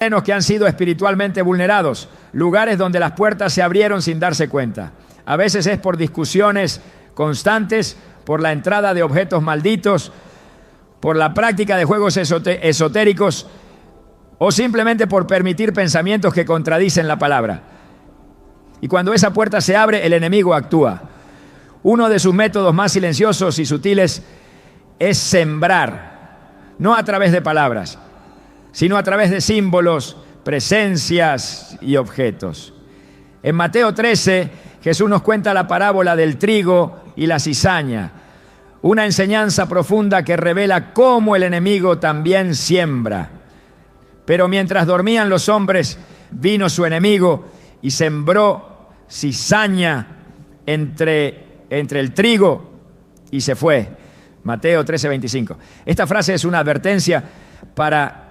terrenos que han sido espiritualmente vulnerados, lugares donde las puertas se abrieron sin darse cuenta. A veces es por discusiones constantes, por la entrada de objetos malditos, por la práctica de juegos esotéricos o simplemente por permitir pensamientos que contradicen la palabra. Y cuando esa puerta se abre, el enemigo actúa. Uno de sus métodos más silenciosos y sutiles es sembrar, no a través de palabras, sino a través de símbolos, presencias y objetos. En Mateo 13, Jesús nos cuenta la parábola del trigo y la cizaña, una enseñanza profunda que revela cómo el enemigo también siembra. Pero mientras dormían los hombres, vino su enemigo y sembró cizaña entre el trigo y se fue. Mateo 13:25. Esta frase es una advertencia para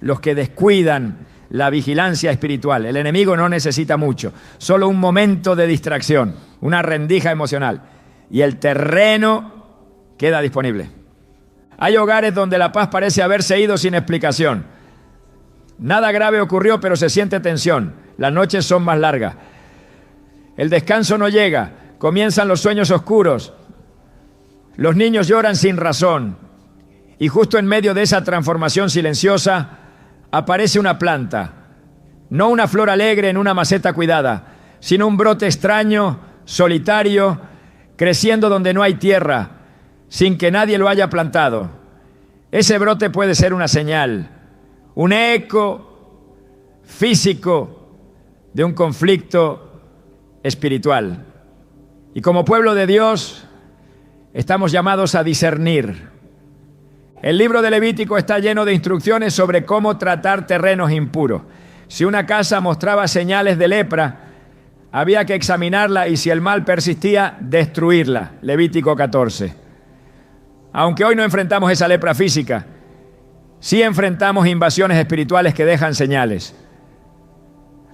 los que descuidan la vigilancia espiritual. El enemigo no necesita mucho, solo un momento de distracción, una rendija emocional, y el terreno queda disponible. Hay hogares donde la paz parece haberse ido sin explicación. Nada grave ocurrió, pero se siente tensión. Las noches son más largas. El descanso no llega. Comienzan los sueños oscuros. Los niños lloran sin razón. Y justo en medio de esa transformación silenciosa aparece una planta. No una flor alegre en una maceta cuidada, sino un brote extraño, solitario, creciendo donde no hay tierra, sin que nadie lo haya plantado. Ese brote puede ser una señal, un eco físico de un conflicto espiritual. Y como pueblo de Dios, estamos llamados a discernir. El libro de Levítico está lleno de instrucciones sobre cómo tratar terrenos impuros. Si una casa mostraba señales de lepra, había que examinarla y si el mal persistía, destruirla. Levítico 14. Aunque hoy no enfrentamos esa lepra física, sí enfrentamos invasiones espirituales que dejan señales.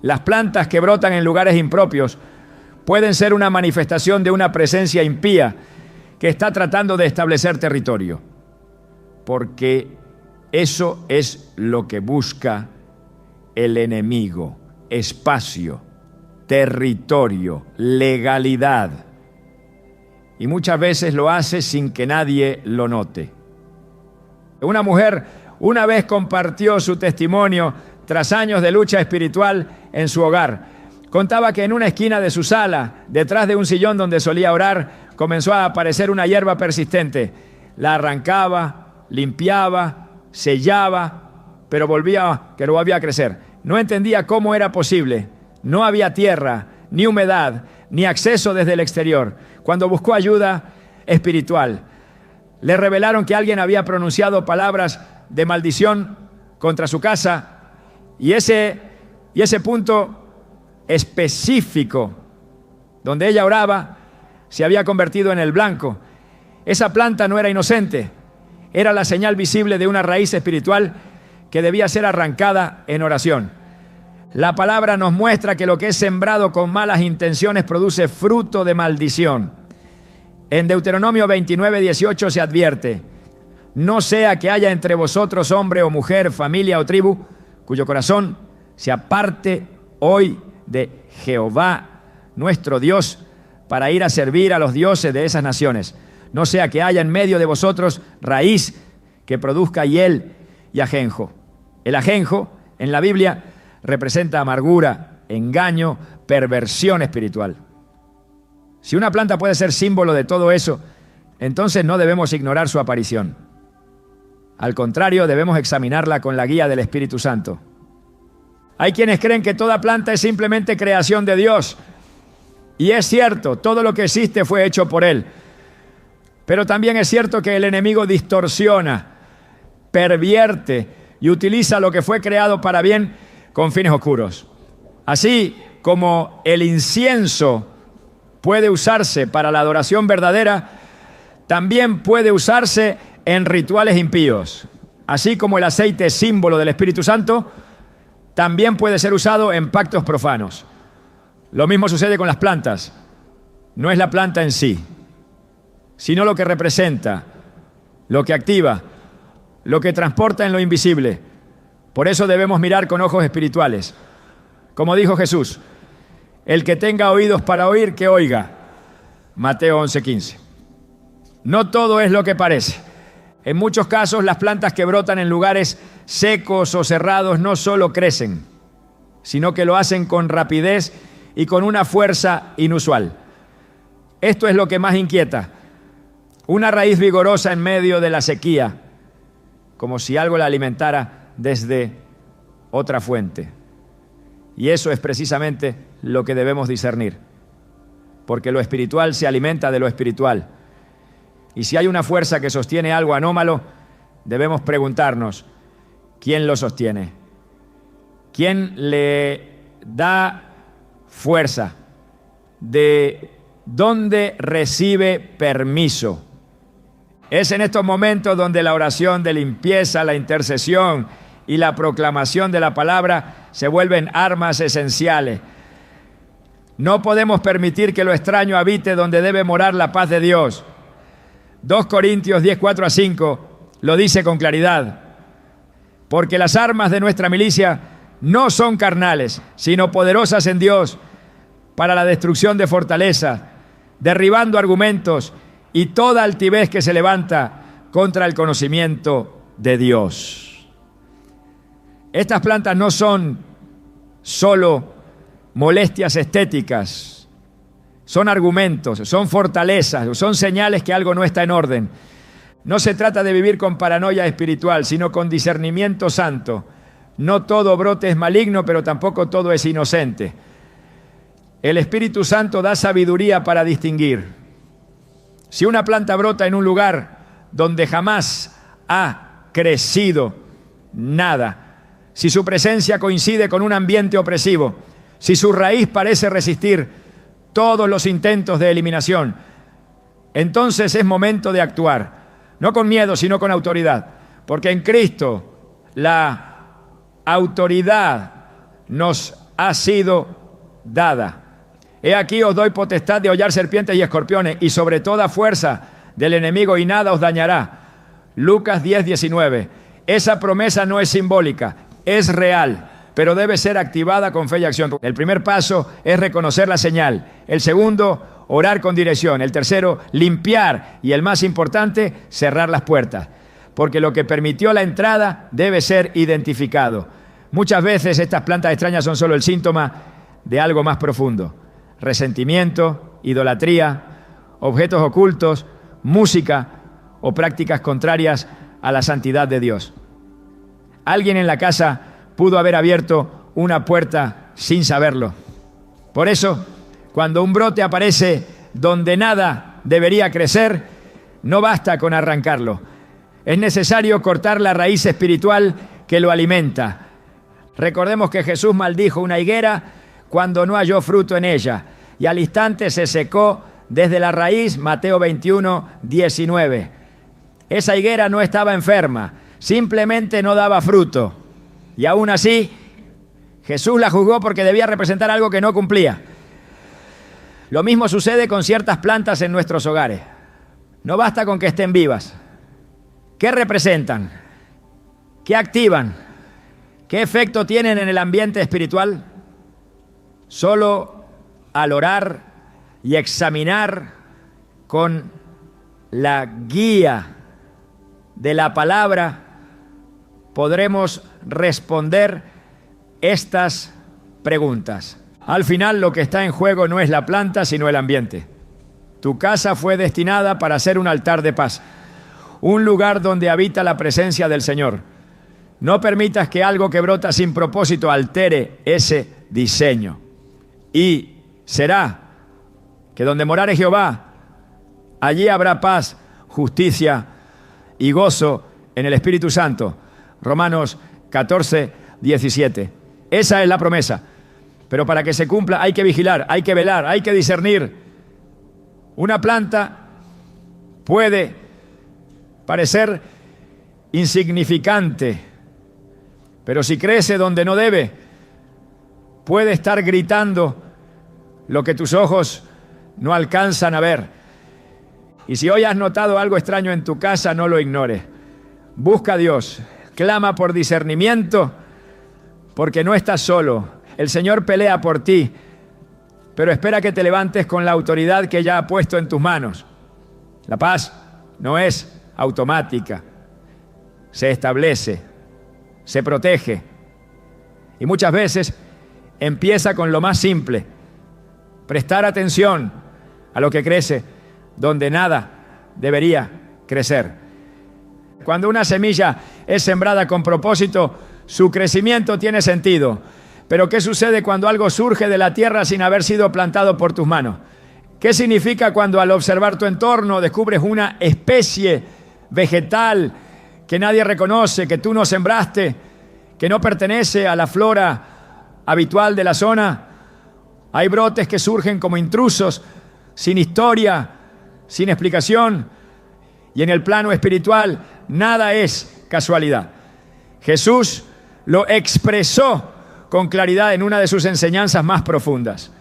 Las plantas que brotan en lugares impropios pueden ser una manifestación de una presencia impía que está tratando de establecer territorio, porque eso es lo que busca el enemigo: espacio, territorio, legalidad. Y muchas veces lo hace sin que nadie lo note. Una mujer una vez compartió su testimonio tras años de lucha espiritual en su hogar. Contaba que en una esquina de su sala, detrás de un sillón donde solía orar, comenzó a aparecer una hierba persistente. La arrancaba, limpiaba, sellaba, pero volvía a crecer. No entendía cómo era posible. No había tierra, ni humedad, ni acceso desde el exterior. Cuando buscó ayuda espiritual, le revelaron que alguien había pronunciado palabras de maldición contra su casa, y ese punto específico donde ella oraba se había convertido en el blanco. Esa planta no era inocente, era la señal visible de una raíz espiritual que debía ser arrancada en oración. La palabra nos muestra que lo que es sembrado con malas intenciones produce fruto de maldición. En Deuteronomio 29:18 se advierte: no sea que haya entre vosotros hombre o mujer, familia o tribu, cuyo corazón se aparte hoy de Jehová nuestro Dios para ir a servir a los dioses de esas naciones. No sea que haya en medio de vosotros raíz que produzca hiel y ajenjo. El ajenjo en la Biblia representa amargura, engaño, perversión espiritual. Si una planta puede ser símbolo de todo eso, entonces no debemos ignorar su aparición. Al contrario, debemos examinarla con la guía del Espíritu Santo. Hay quienes creen que toda planta es simplemente creación de Dios. Y es cierto, todo lo que existe fue hecho por Él. Pero también es cierto que el enemigo distorsiona, pervierte y utiliza lo que fue creado para bien con fines oscuros. Así como el incienso puede usarse para la adoración verdadera, también puede usarse en rituales impíos. Así como el aceite es símbolo del Espíritu Santo, también puede ser usado en pactos profanos. Lo mismo sucede con las plantas. No es la planta en sí, sino lo que representa, lo que activa, lo que transporta en lo invisible. Por eso debemos mirar con ojos espirituales. Como dijo Jesús, el que tenga oídos para oír, que oiga. Mateo 11:15. No todo es lo que parece. En muchos casos, las plantas que brotan en lugares secos o cerrados no solo crecen, sino que lo hacen con rapidez y con una fuerza inusual. Esto es lo que más inquieta. Una raíz vigorosa en medio de la sequía, como si algo la alimentara desde otra fuente. Y eso es precisamente lo que debemos discernir, porque lo espiritual se alimenta de lo espiritual. Y si hay una fuerza que sostiene algo anómalo, debemos preguntarnos, ¿quién lo sostiene? ¿Quién le da fuerza? ¿De dónde recibe permiso? Es en estos momentos donde la oración de limpieza, la intercesión y la proclamación de la palabra se vuelven armas esenciales. No podemos permitir que lo extraño habite donde debe morar la paz de Dios. 2 Corintios 10:4-5 lo dice con claridad. Porque las armas de nuestra milicia no son carnales, sino poderosas en Dios para la destrucción de fortalezas, derribando argumentos y toda altivez que se levanta contra el conocimiento de Dios. Estas plantas no son solo molestias estéticas, son argumentos, son fortalezas, son señales que algo no está en orden. No se trata de vivir con paranoia espiritual, sino con discernimiento santo. No todo brote es maligno, pero tampoco todo es inocente. El Espíritu Santo da sabiduría para distinguir. Si una planta brota en un lugar donde jamás ha crecido nada, si su presencia coincide con un ambiente opresivo, si su raíz parece resistir todos los intentos de eliminación, entonces es momento de actuar, no con miedo, sino con autoridad, porque en Cristo la autoridad nos ha sido dada. He aquí os doy potestad de hollar serpientes y escorpiones, y sobre toda fuerza del enemigo, y nada os dañará. Lucas 10:19. Esa promesa no es simbólica, es real, pero debe ser activada con fe y acción. El primer paso es reconocer la señal. El segundo, orar con dirección. El tercero, limpiar. Y el más importante, cerrar las puertas. Porque lo que permitió la entrada debe ser identificado. Muchas veces estas plantas extrañas son solo el síntoma de algo más profundo. Resentimiento, idolatría, objetos ocultos, música o prácticas contrarias a la santidad de Dios. Alguien en la casa pudo haber abierto una puerta sin saberlo. Por eso, cuando un brote aparece donde nada debería crecer, no basta con arrancarlo. Es necesario cortar la raíz espiritual que lo alimenta. Recordemos que Jesús maldijo una higuera cuando no halló fruto en ella, y al instante se secó desde la raíz. Mateo 21:19. Esa higuera no estaba enferma, simplemente no daba fruto. Y aún así, Jesús la juzgó porque debía representar algo que no cumplía. Lo mismo sucede con ciertas plantas en nuestros hogares. No basta con que estén vivas. ¿Qué representan? ¿Qué activan? ¿Qué efecto tienen en el ambiente espiritual? Solo al orar y examinar con la guía de la palabra podremos responder estas preguntas. Al final, lo que está en juego no es la planta, sino el ambiente. Tu casa fue destinada para ser un altar de paz, un lugar donde habita la presencia del Señor. No permitas que algo que brota sin propósito altere ese diseño. Y será que donde morare Jehová, allí habrá paz, justicia y gozo en el Espíritu Santo. Romanos 14:17. Esa es la promesa. Pero para que se cumpla hay que vigilar, hay que velar, hay que discernir. Una planta puede parecer insignificante, pero si crece donde no debe, puede estar gritando lo que tus ojos no alcanzan a ver. Y si hoy has notado algo extraño en tu casa, no lo ignores. Busca a Dios, clama por discernimiento porque no estás solo. El Señor pelea por ti, pero espera que te levantes con la autoridad que ya ha puesto en tus manos. La paz no es automática, se establece, se protege y muchas veces empieza con lo más simple: prestar atención a lo que crece donde nada debería crecer. Cuando una semilla es sembrada con propósito, su crecimiento tiene sentido. Pero ¿qué sucede cuando algo surge de la tierra sin haber sido plantado por tus manos? ¿Qué significa cuando al observar tu entorno descubres una especie vegetal que nadie reconoce, que tú no sembraste, que no pertenece a la flora habitual de la zona? Hay brotes que surgen como intrusos, sin historia, sin explicación. Y en el plano espiritual, nada es casualidad. Jesús lo expresó con claridad en una de sus enseñanzas más profundas.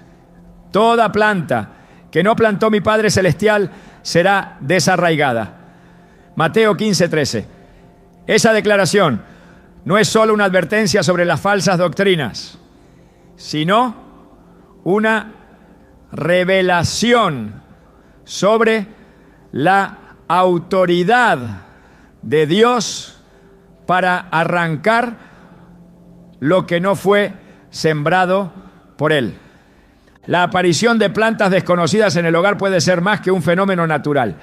Toda planta que no plantó mi Padre Celestial será desarraigada. Mateo 15:13. Esa declaración no es solo una advertencia sobre las falsas doctrinas, sino una revelación sobre la autoridad de Dios para arrancar lo que no fue sembrado por Él. La aparición de plantas desconocidas en el hogar puede ser más que un fenómeno natural.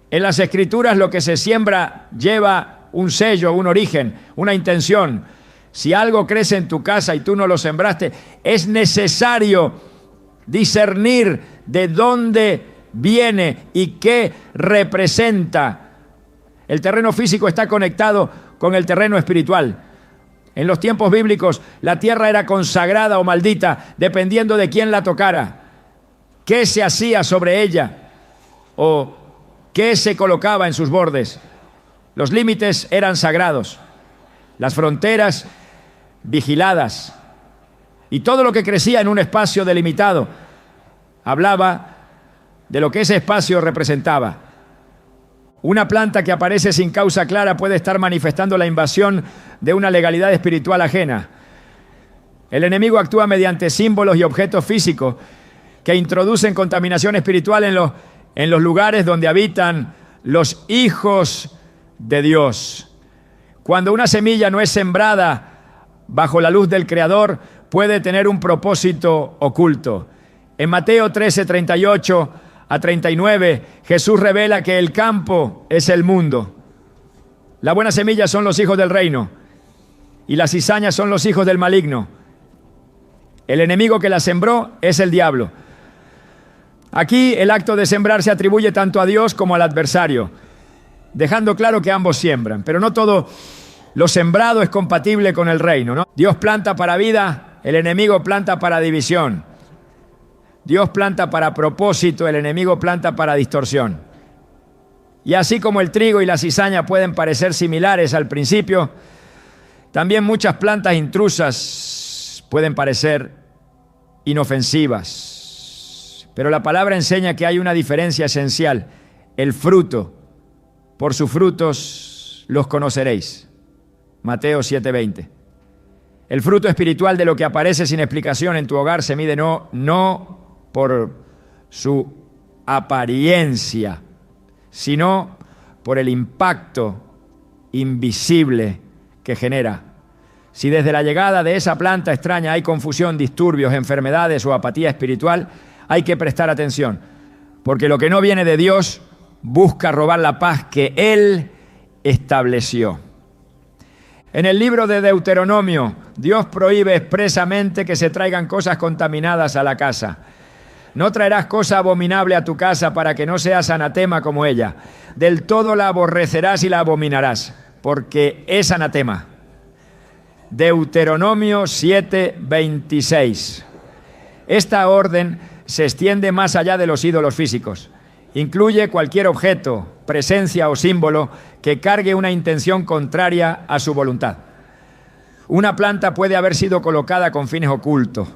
En las Escrituras lo que se siembra lleva un sello, un origen, una intención. Si algo crece en tu casa y tú no lo sembraste, es necesario discernir de dónde viene y qué representa. El terreno físico está conectado con el terreno espiritual. En los tiempos bíblicos, la tierra era consagrada o maldita, dependiendo de quién la tocara, qué se hacía sobre ella o qué se colocaba en sus bordes. Los límites eran sagrados, las fronteras vigiladas, y todo lo que crecía en un espacio delimitado hablaba de lo que ese espacio representaba. Una planta que aparece sin causa clara puede estar manifestando la invasión de una legalidad espiritual ajena. El enemigo actúa mediante símbolos y objetos físicos que introducen contaminación espiritual en los lugares donde habitan los hijos de Dios. Cuando una semilla no es sembrada bajo la luz del Creador, puede tener un propósito oculto. En Mateo 13:38 a 39, Jesús revela que el campo es el mundo. La buena semilla son los hijos del reino y las cizañas son los hijos del maligno. El enemigo que la sembró es el diablo. Aquí el acto de sembrar se atribuye tanto a Dios como al adversario, dejando claro que ambos siembran, pero no todo lo sembrado es compatible con el reino, ¿no? Dios planta para vida, el enemigo planta para división. Dios planta para propósito, el enemigo planta para distorsión. Y así como el trigo y la cizaña pueden parecer similares al principio, también muchas plantas intrusas pueden parecer inofensivas. Pero la palabra enseña que hay una diferencia esencial: el fruto. Por sus frutos los conoceréis. Mateo 7:20. El fruto espiritual de lo que aparece sin explicación en tu hogar se mide no por su apariencia, sino por el impacto invisible que genera. Si desde la llegada de esa planta extraña hay confusión, disturbios, enfermedades o apatía espiritual, hay que prestar atención, porque lo que no viene de Dios busca robar la paz que Él estableció. En el libro de Deuteronomio, Dios prohíbe expresamente que se traigan cosas contaminadas a la casa. No traerás cosa abominable a tu casa para que no seas anatema como ella. Del todo la aborrecerás y la abominarás, porque es anatema. Deuteronomio 7:26. Esta orden se extiende más allá de los ídolos físicos. Incluye cualquier objeto, presencia o símbolo que cargue una intención contraria a su voluntad. Una planta puede haber sido colocada con fines ocultos,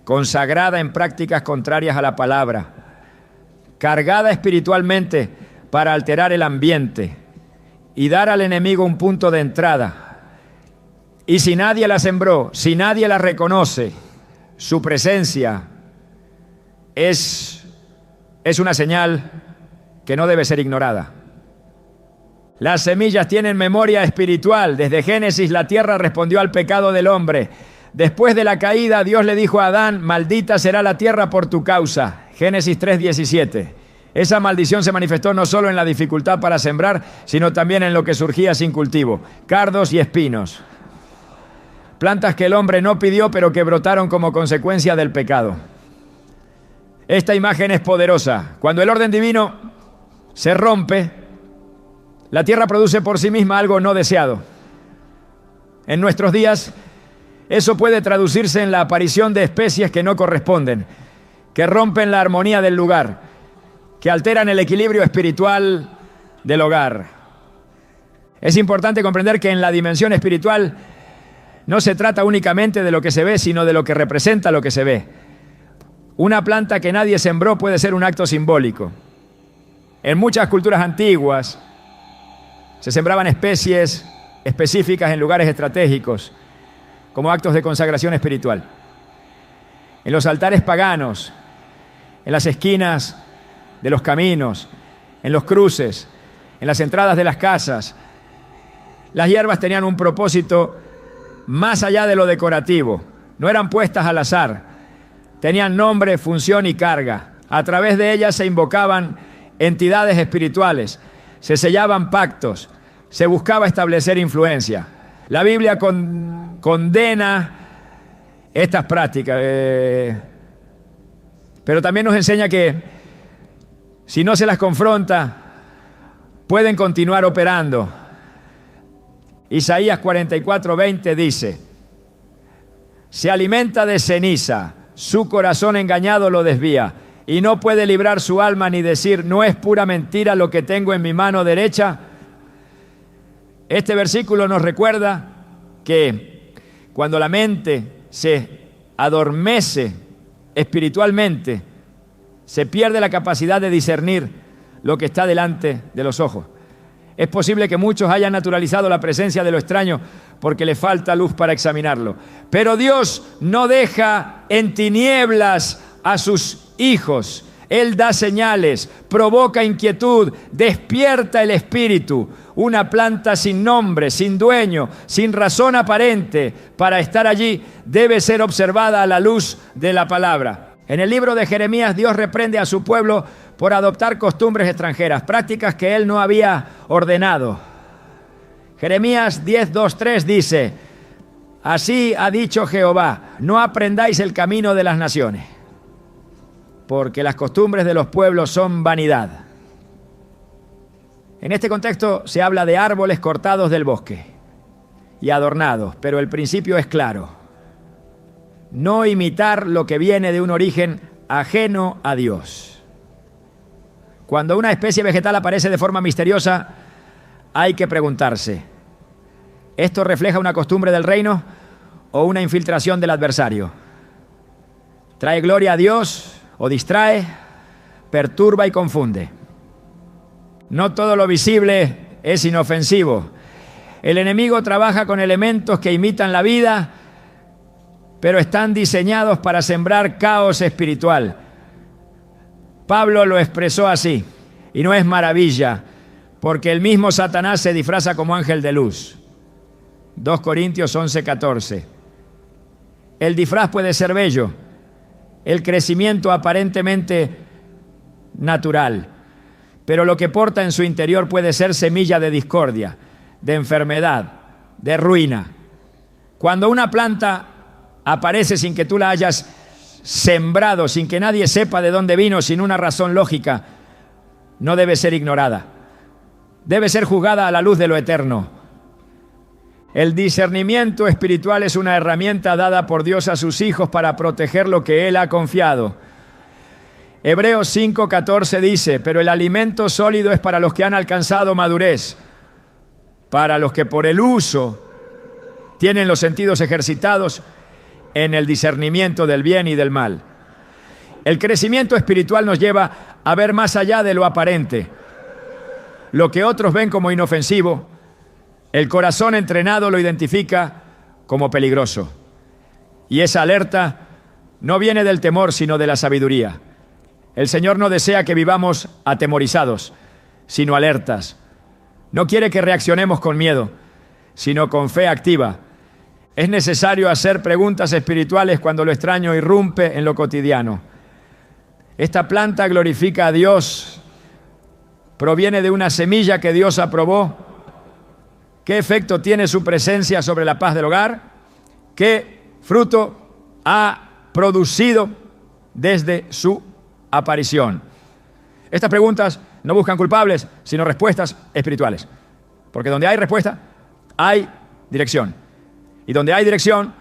consagrada en prácticas contrarias a la palabra, cargada espiritualmente para alterar el ambiente y dar al enemigo un punto de entrada. Y si nadie la sembró, si nadie la reconoce, su presencia es una señal que no debe ser ignorada. Las semillas tienen memoria espiritual. Desde Génesis, la tierra respondió al pecado del hombre. Después de la caída, Dios le dijo a Adán: maldita será la tierra por tu causa. Génesis 3:17. Esa maldición se manifestó no solo en la dificultad para sembrar, sino también en lo que surgía sin cultivo: cardos y espinos. Plantas que el hombre no pidió, pero que brotaron como consecuencia del pecado. Esta imagen es poderosa. Cuando el orden divino se rompe, la tierra produce por sí misma algo no deseado. En nuestros días, eso puede traducirse en la aparición de especies que no corresponden, que rompen la armonía del lugar, que alteran el equilibrio espiritual del hogar. Es importante comprender que en la dimensión espiritual no se trata únicamente de lo que se ve, sino de lo que representa lo que se ve. Una planta que nadie sembró puede ser un acto simbólico. En muchas culturas antiguas se sembraban especies específicas en lugares estratégicos, como actos de consagración espiritual. En los altares paganos, en las esquinas de los caminos, en los cruces, en las entradas de las casas, las hierbas tenían un propósito más allá de lo decorativo. No eran puestas al azar. Tenían nombre, función y carga. A través de ellas se invocaban entidades espirituales, se sellaban pactos, se buscaba establecer influencia. La Biblia condena estas prácticas, pero también nos enseña que si no se las confronta, pueden continuar operando. Isaías 44:20 dice: se alimenta de ceniza, su corazón engañado lo desvía, y no puede librar su alma ni decir: ¿no es pura mentira lo que tengo en mi mano derecha? Este versículo nos recuerda que cuando la mente se adormece espiritualmente, se pierde la capacidad de discernir lo que está delante de los ojos. Es posible que muchos hayan naturalizado la presencia de lo extraño porque le falta luz para examinarlo. Pero Dios no deja en tinieblas a sus hijos. Él da señales, provoca inquietud, despierta el espíritu. Una planta sin nombre, sin dueño, sin razón aparente para estar allí, debe ser observada a la luz de la palabra. En el libro de Jeremías, Dios reprende a su pueblo por adoptar costumbres extranjeras, prácticas que Él no había ordenado. Jeremías 10:2-3 dice: así ha dicho Jehová, no aprendáis el camino de las naciones, porque las costumbres de los pueblos son vanidad. En este contexto se habla de árboles cortados del bosque y adornados, pero el principio es claro: no imitar lo que viene de un origen ajeno a Dios. Cuando una especie vegetal aparece de forma misteriosa, hay que preguntarse: ¿esto refleja una costumbre del reino o una infiltración del adversario? ¿Trae gloria a Dios o distrae, perturba y confunde? No todo lo visible es inofensivo. El enemigo trabaja con elementos que imitan la vida, pero están diseñados para sembrar caos espiritual. Pablo lo expresó así, y no es maravilla, porque el mismo Satanás se disfraza como ángel de luz. 2 Corintios 11:14. El disfraz puede ser bello, el crecimiento aparentemente natural, pero lo que porta en su interior puede ser semilla de discordia, de enfermedad, de ruina. Cuando una planta aparece sin que tú la hayas sembrado, sin que nadie sepa de dónde vino, sin una razón lógica, no debe ser ignorada. Debe ser juzgada a la luz de lo eterno. El discernimiento espiritual es una herramienta dada por Dios a sus hijos para proteger lo que Él ha confiado. Hebreos 5:14 dice: pero el alimento sólido es para los que han alcanzado madurez, para los que por el uso tienen los sentidos ejercitados en el discernimiento del bien y del mal. El crecimiento espiritual nos lleva a ver más allá de lo aparente. Lo que otros ven como inofensivo, el corazón entrenado lo identifica como peligroso. Y esa alerta no viene del temor, sino de la sabiduría. El Señor no desea que vivamos atemorizados, sino alertas. No quiere que reaccionemos con miedo, sino con fe activa. Es necesario hacer preguntas espirituales cuando lo extraño irrumpe en lo cotidiano. Esta planta glorifica a Dios, proviene de una semilla que Dios aprobó. ¿Qué efecto tiene su presencia sobre la paz del hogar? ¿Qué fruto ha producido desde su aparición? Estas preguntas no buscan culpables, sino respuestas espirituales. Porque donde hay respuesta, hay dirección. Y donde hay dirección,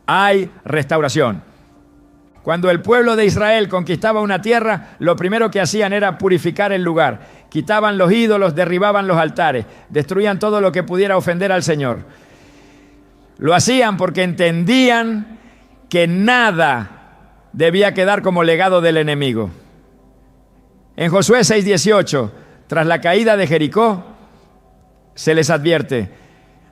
hay restauración. Cuando el pueblo de Israel conquistaba una tierra, lo primero que hacían era purificar el lugar. Quitaban los ídolos, derribaban los altares, destruían todo lo que pudiera ofender al Señor. Lo hacían porque entendían que nada debía quedar como legado del enemigo. En Josué 6:18, tras la caída de Jericó, se les advierte: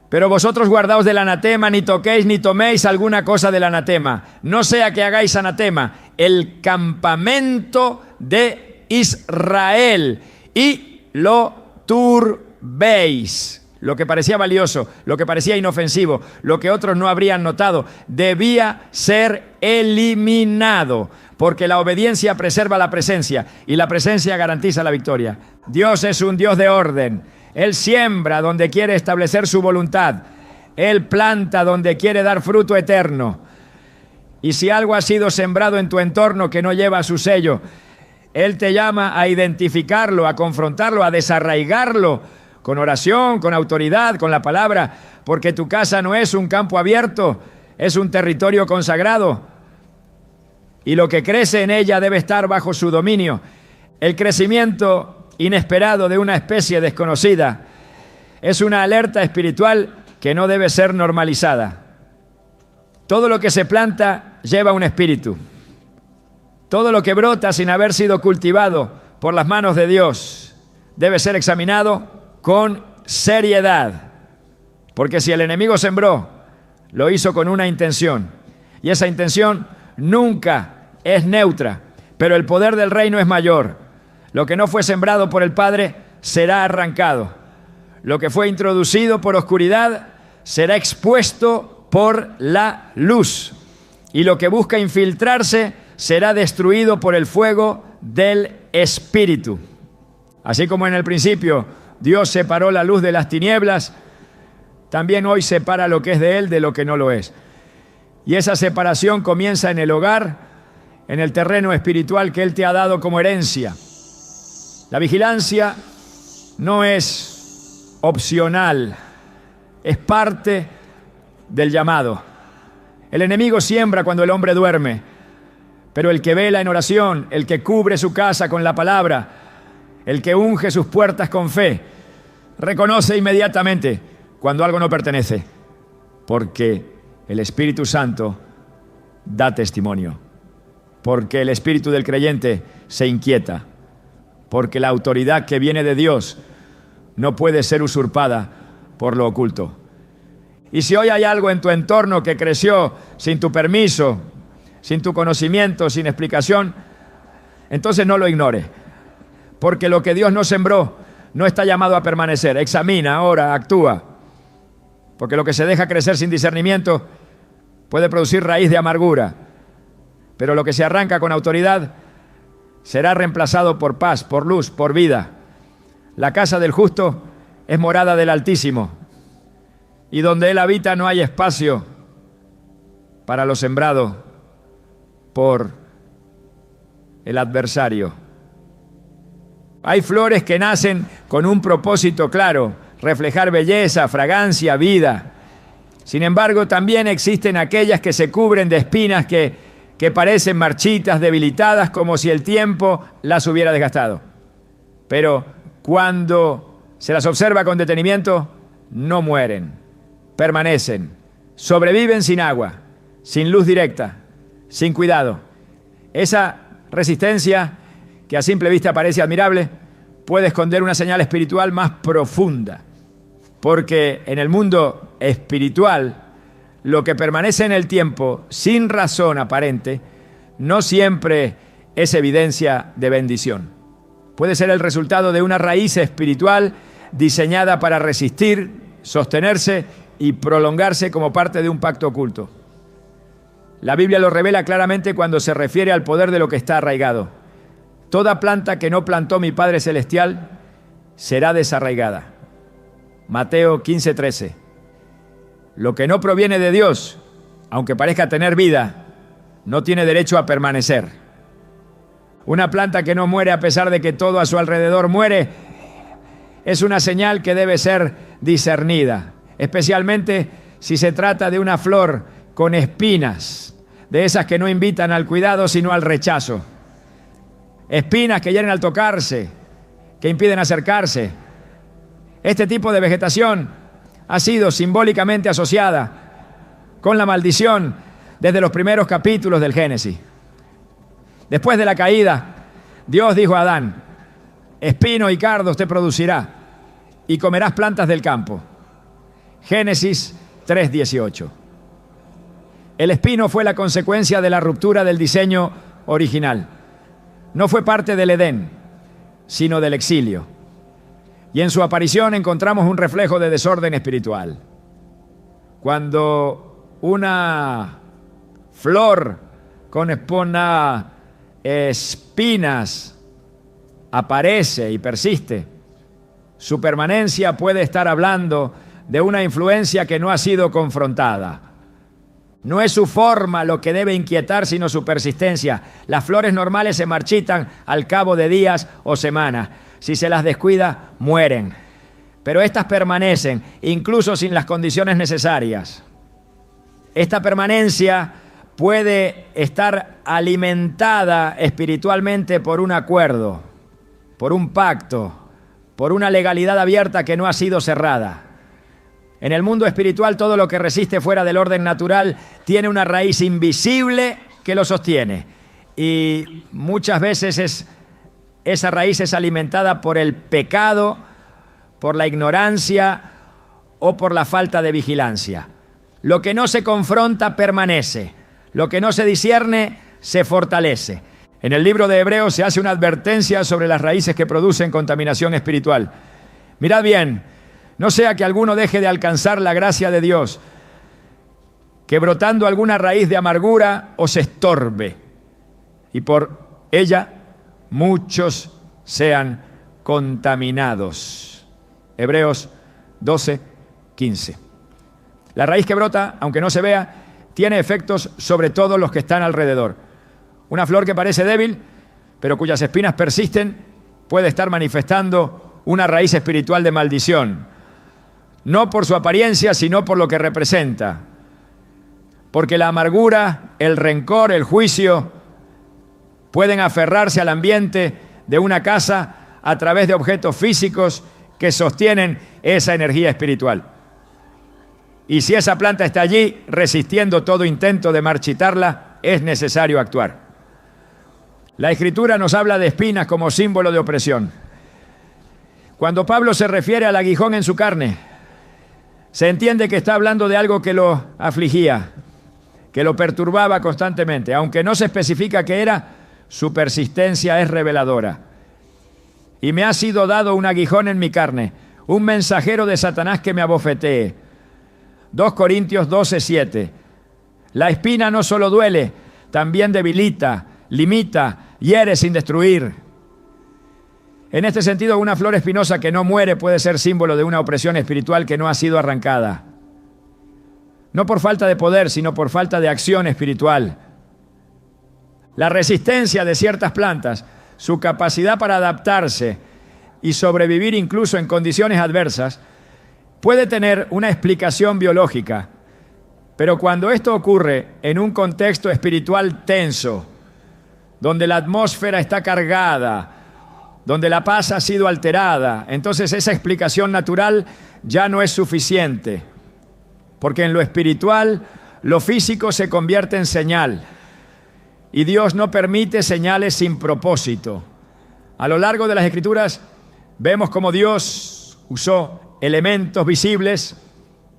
pero vosotros guardaos del anatema, ni toquéis ni toméis alguna cosa del anatema, no sea que hagáis anatema el campamento de Israel y lo turbéis. Lo que parecía valioso, lo que parecía inofensivo, lo que otros no habrían notado, debía ser eliminado, porque la obediencia preserva la presencia y la presencia garantiza la victoria. Dios es un Dios de orden. Él siembra donde quiere establecer su voluntad. Él planta donde quiere dar fruto eterno. Y si algo ha sido sembrado en tu entorno que no lleva su sello, Él te llama a identificarlo, a confrontarlo, a desarraigarlo con oración, con autoridad, con la palabra, porque tu casa no es un campo abierto, es un territorio consagrado. Y lo que crece en ella debe estar bajo su dominio. El crecimiento inesperado de una especie desconocida es una alerta espiritual que no debe ser normalizada. Todo lo que se planta lleva un espíritu. Todo lo que brota sin haber sido cultivado por las manos de Dios debe ser examinado con seriedad. Porque si el enemigo sembró, lo hizo con una intención. Y esa intención nunca es neutra, pero el poder del reino es mayor. Lo que no fue sembrado por el Padre será arrancado. Lo que fue introducido por oscuridad será expuesto por la luz. Y lo que busca infiltrarse será destruido por el fuego del Espíritu. Así como en el principio Dios separó la luz de las tinieblas, también hoy separa lo que es de Él de lo que no lo es. Y esa separación comienza en el hogar, en el terreno espiritual que Él te ha dado como herencia. La vigilancia no es opcional, es parte del llamado. El enemigo siembra cuando el hombre duerme, pero el que vela en oración, el que cubre su casa con la palabra, el que unge sus puertas con fe, reconoce inmediatamente cuando algo no pertenece, porque el Espíritu Santo da testimonio, porque el espíritu del creyente se inquieta, porque la autoridad que viene de Dios no puede ser usurpada por lo oculto. Y si hoy hay algo en tu entorno que creció sin tu permiso, sin tu conocimiento, sin explicación, entonces no lo ignores, porque lo que Dios no sembró no está llamado a permanecer. Examina, ora, actúa, porque lo que se deja crecer sin discernimiento puede producir raíz de amargura, pero lo que se arranca con autoridad será reemplazado por paz, por luz, por vida. La casa del justo es morada del Altísimo, y donde Él habita no hay espacio para lo sembrado por el adversario. Hay flores que nacen con un propósito claro, reflejar belleza, fragancia, vida. Sin embargo, también existen aquellas que se cubren de espinas que parecen marchitas, debilitadas, como si el tiempo las hubiera desgastado. Pero cuando se las observa con detenimiento, no mueren, permanecen, sobreviven sin agua, sin luz directa, sin cuidado. Esa resistencia, que a simple vista parece admirable, puede esconder una señal espiritual más profunda, porque en el mundo espiritual lo que permanece en el tiempo sin razón aparente no siempre es evidencia de bendición. Puede ser el resultado de una raíz espiritual diseñada para resistir, sostenerse y prolongarse como parte de un pacto oculto. La Biblia lo revela claramente cuando se refiere al poder de lo que está arraigado. Toda planta que no plantó mi Padre Celestial será desarraigada. Mateo 15:13. Lo que no proviene de Dios, aunque parezca tener vida, no tiene derecho a permanecer. Una planta que no muere a pesar de que todo a su alrededor muere, es una señal que debe ser discernida, especialmente si se trata de una flor con espinas, de esas que no invitan al cuidado sino al rechazo. Espinas que hieren al tocarse, que impiden acercarse. Este tipo de vegetación ha sido simbólicamente asociada con la maldición desde los primeros capítulos del Génesis. Después de la caída, Dios dijo a Adán: espino y cardos te producirá, y comerás plantas del campo. Génesis 3:18. El espino fue la consecuencia de la ruptura del diseño original. No fue parte del Edén, sino del exilio. Y en su aparición encontramos un reflejo de desorden espiritual. Cuando una flor con espinas aparece y persiste, su permanencia puede estar hablando de una influencia que no ha sido confrontada. No es su forma lo que debe inquietar, sino su persistencia. Las flores normales se marchitan al cabo de días o semanas. Si se las descuida, mueren. Pero estas permanecen, incluso sin las condiciones necesarias. Esta permanencia puede estar alimentada espiritualmente por un acuerdo, por un pacto, por una legalidad abierta que no ha sido cerrada. En el mundo espiritual, todo lo que resiste fuera del orden natural tiene una raíz invisible que lo sostiene. Y muchas veces esa raíz es alimentada por el pecado, por la ignorancia o por la falta de vigilancia. Lo que no se confronta permanece. Lo que no se discierne se fortalece. En el libro de Hebreos se hace una advertencia sobre las raíces que producen contaminación espiritual. Mirad bien. No sea que alguno deje de alcanzar la gracia de Dios, que brotando alguna raíz de amargura os estorbe, y por ella muchos sean contaminados. Hebreos 12:15. La raíz que brota, aunque no se vea, tiene efectos sobre todos los que están alrededor. Una flor que parece débil, pero cuyas espinas persisten, puede estar manifestando una raíz espiritual de maldición. No por su apariencia, sino por lo que representa. Porque la amargura, el rencor, el juicio pueden aferrarse al ambiente de una casa a través de objetos físicos que sostienen esa energía espiritual. Y si esa planta está allí resistiendo todo intento de marchitarla, es necesario actuar. La Escritura nos habla de espinas como símbolo de opresión. Cuando Pablo se refiere al aguijón en su carne, se entiende que está hablando de algo que lo afligía, que lo perturbaba constantemente. Aunque no se especifica qué era, su persistencia es reveladora. Y me ha sido dado un aguijón en mi carne, un mensajero de Satanás que me abofetee. 2 Corintios 12:7. La espina no solo duele, también debilita, limita, hiere sin destruir. En este sentido, una flor espinosa que no muere puede ser símbolo de una opresión espiritual que no ha sido arrancada. No por falta de poder, sino por falta de acción espiritual. La resistencia de ciertas plantas, su capacidad para adaptarse y sobrevivir incluso en condiciones adversas, puede tener una explicación biológica. Pero cuando esto ocurre en un contexto espiritual tenso, donde la atmósfera está cargada, donde la paz ha sido alterada, entonces esa explicación natural ya no es suficiente, porque en lo espiritual lo físico se convierte en señal, y Dios no permite señales sin propósito. A lo largo de las Escrituras vemos cómo Dios usó elementos visibles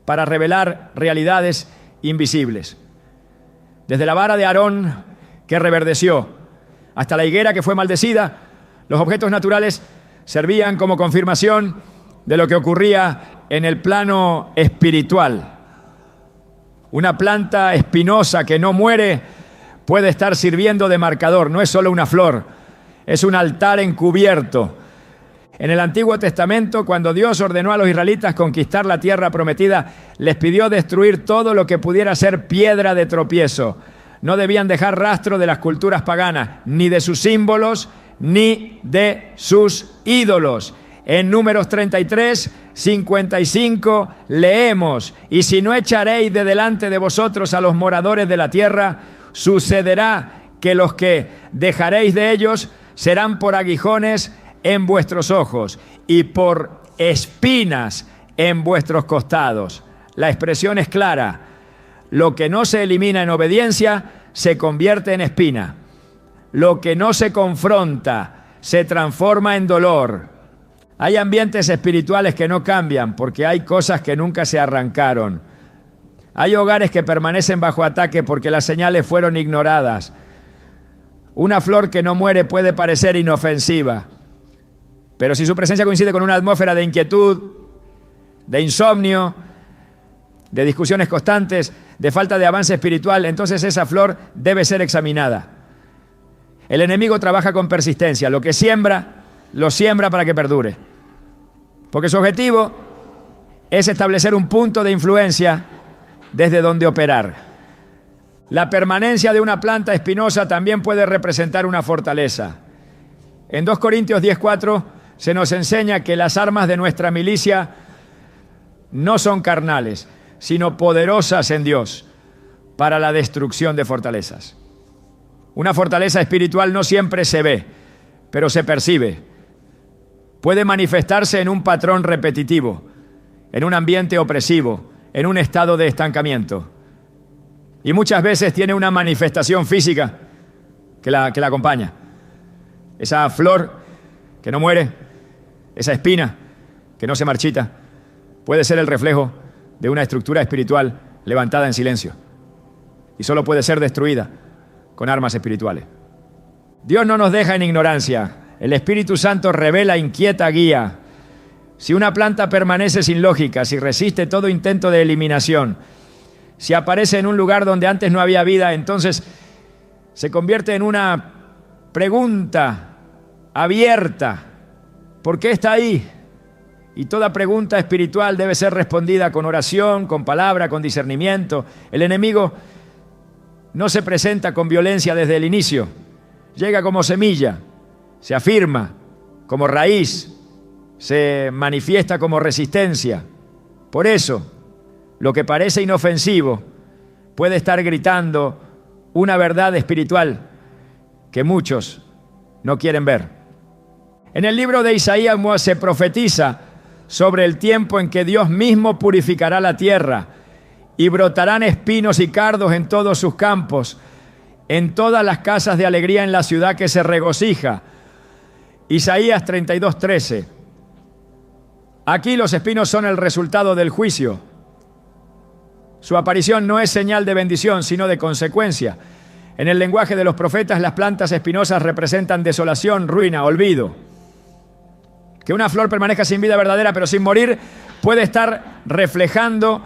para revelar realidades invisibles. Desde la vara de Aarón que reverdeció hasta la higuera que fue maldecida, los objetos naturales servían como confirmación de lo que ocurría en el plano espiritual. Una planta espinosa que no muere puede estar sirviendo de marcador, no es solo una flor, es un altar encubierto. En el Antiguo Testamento, cuando Dios ordenó a los israelitas conquistar la tierra prometida, les pidió destruir todo lo que pudiera ser piedra de tropiezo. No debían dejar rastro de las culturas paganas, ni de sus símbolos, ni de sus ídolos. En Números 33, 55 leemos: y si no echaréis de delante de vosotros a los moradores de la tierra, sucederá que los que dejaréis de ellos serán por aguijones en vuestros ojos y por espinas en vuestros costados. La expresión es clara: lo que no se elimina en obediencia se convierte en espina. Lo que no se confronta se transforma en dolor. Hay ambientes espirituales que no cambian porque hay cosas que nunca se arrancaron. Hay hogares que permanecen bajo ataque porque las señales fueron ignoradas. Una flor que no muere puede parecer inofensiva, pero si su presencia coincide con una atmósfera de inquietud, de insomnio, de discusiones constantes, de falta de avance espiritual, entonces esa flor debe ser examinada. El enemigo trabaja con persistencia. Lo que siembra, lo siembra para que perdure. Porque su objetivo es establecer un punto de influencia desde donde operar. La permanencia de una planta espinosa también puede representar una fortaleza. En 2 Corintios 10:4 se nos enseña que las armas de nuestra milicia no son carnales, sino poderosas en Dios para la destrucción de fortalezas. Una fortaleza espiritual no siempre se ve, pero se percibe. Puede manifestarse en un patrón repetitivo, en un ambiente opresivo, en un estado de estancamiento. Y muchas veces tiene una manifestación física que la acompaña. Esa flor que no muere, esa espina que no se marchita, puede ser el reflejo de una estructura espiritual levantada en silencio. Y solo puede ser destruida con armas espirituales. Dios no nos deja en ignorancia. El Espíritu Santo revela, inquieta, guía. Si una planta permanece sin lógica, si resiste todo intento de eliminación, si aparece en un lugar donde antes no había vida, entonces se convierte en una pregunta abierta. ¿Por qué está ahí? Y toda pregunta espiritual debe ser respondida con oración, con palabra, con discernimiento. El enemigo no se presenta con violencia desde el inicio. Llega como semilla, se afirma como raíz, se manifiesta como resistencia. Por eso, lo que parece inofensivo puede estar gritando una verdad espiritual que muchos no quieren ver. En el libro de Isaías se profetiza sobre el tiempo en que Dios mismo purificará la tierra y brotarán espinos y cardos en todos sus campos, en todas las casas de alegría en la ciudad que se regocija. Isaías 32:13. Aquí los espinos son el resultado del juicio. Su aparición no es señal de bendición, sino de consecuencia. En el lenguaje de los profetas, las plantas espinosas representan desolación, ruina, olvido. Que una flor permanezca sin vida verdadera, pero sin morir, puede estar reflejando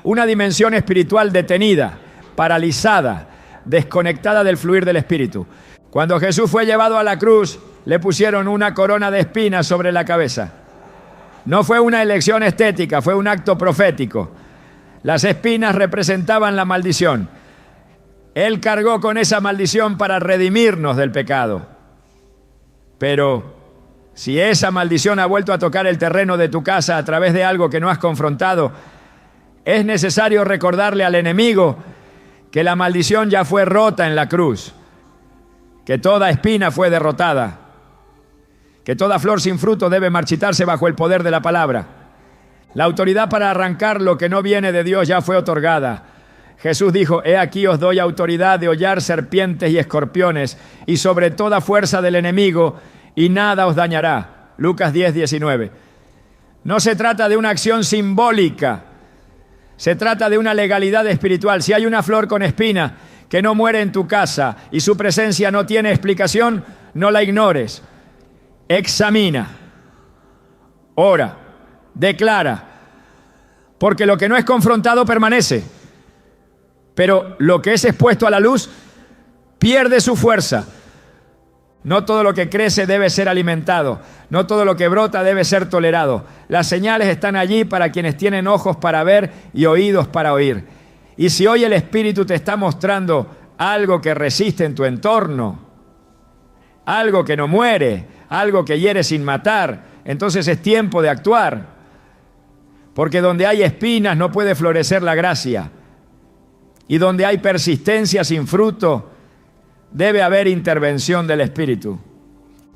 una dimensión espiritual detenida, paralizada, desconectada del fluir del Espíritu. Cuando Jesús fue llevado a la cruz, le pusieron una corona de espinas sobre la cabeza. No fue una elección estética, fue un acto profético. Las espinas representaban la maldición. Él cargó con esa maldición para redimirnos del pecado. Pero si esa maldición ha vuelto a tocar el terreno de tu casa a través de algo que no has confrontado, es necesario recordarle al enemigo que la maldición ya fue rota en la cruz, que toda espina fue derrotada, que toda flor sin fruto debe marchitarse bajo el poder de la palabra. La autoridad para arrancar lo que no viene de Dios ya fue otorgada. Jesús dijo: he aquí os doy autoridad de hollar serpientes y escorpiones y sobre toda fuerza del enemigo, y nada os dañará. Lucas 10:19. No se trata de una acción simbólica, Se trata de una legalidad espiritual. Si hay una flor con espina que no muere en tu casa y su presencia no tiene explicación, no la ignores. Examina, ora, declara, porque lo que no es confrontado permanece, pero lo que es expuesto a la luz pierde su fuerza. No todo lo que crece debe ser alimentado, no todo lo que brota debe ser tolerado. Las señales están allí para quienes tienen ojos para ver y oídos para oír. Y si hoy el Espíritu te está mostrando algo que resiste en tu entorno, algo que no muere, algo que hiere sin matar, entonces es tiempo de actuar. Porque donde hay espinas no puede florecer la gracia. Y donde hay persistencia sin fruto, debe haber intervención del Espíritu.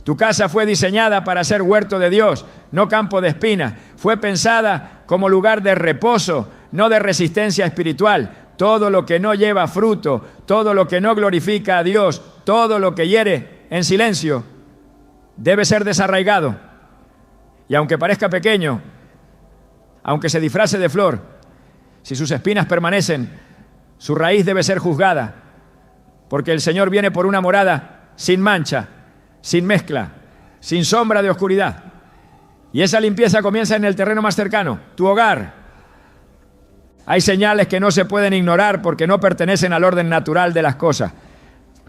Tu casa fue diseñada para ser huerto de Dios, no campo de espinas. Fue pensada como lugar de reposo, no de resistencia espiritual. Todo lo que no lleva fruto, todo lo que no glorifica a Dios, todo lo que hiere en silencio, debe ser desarraigado. Y aunque parezca pequeño, aunque se disfrace de flor, si sus espinas permanecen, su raíz debe ser juzgada, porque el Señor viene por una morada sin mancha, sin mezcla, sin sombra de oscuridad. Y esa limpieza comienza en el terreno más cercano, tu hogar. Hay señales que no se pueden ignorar porque no pertenecen al orden natural de las cosas.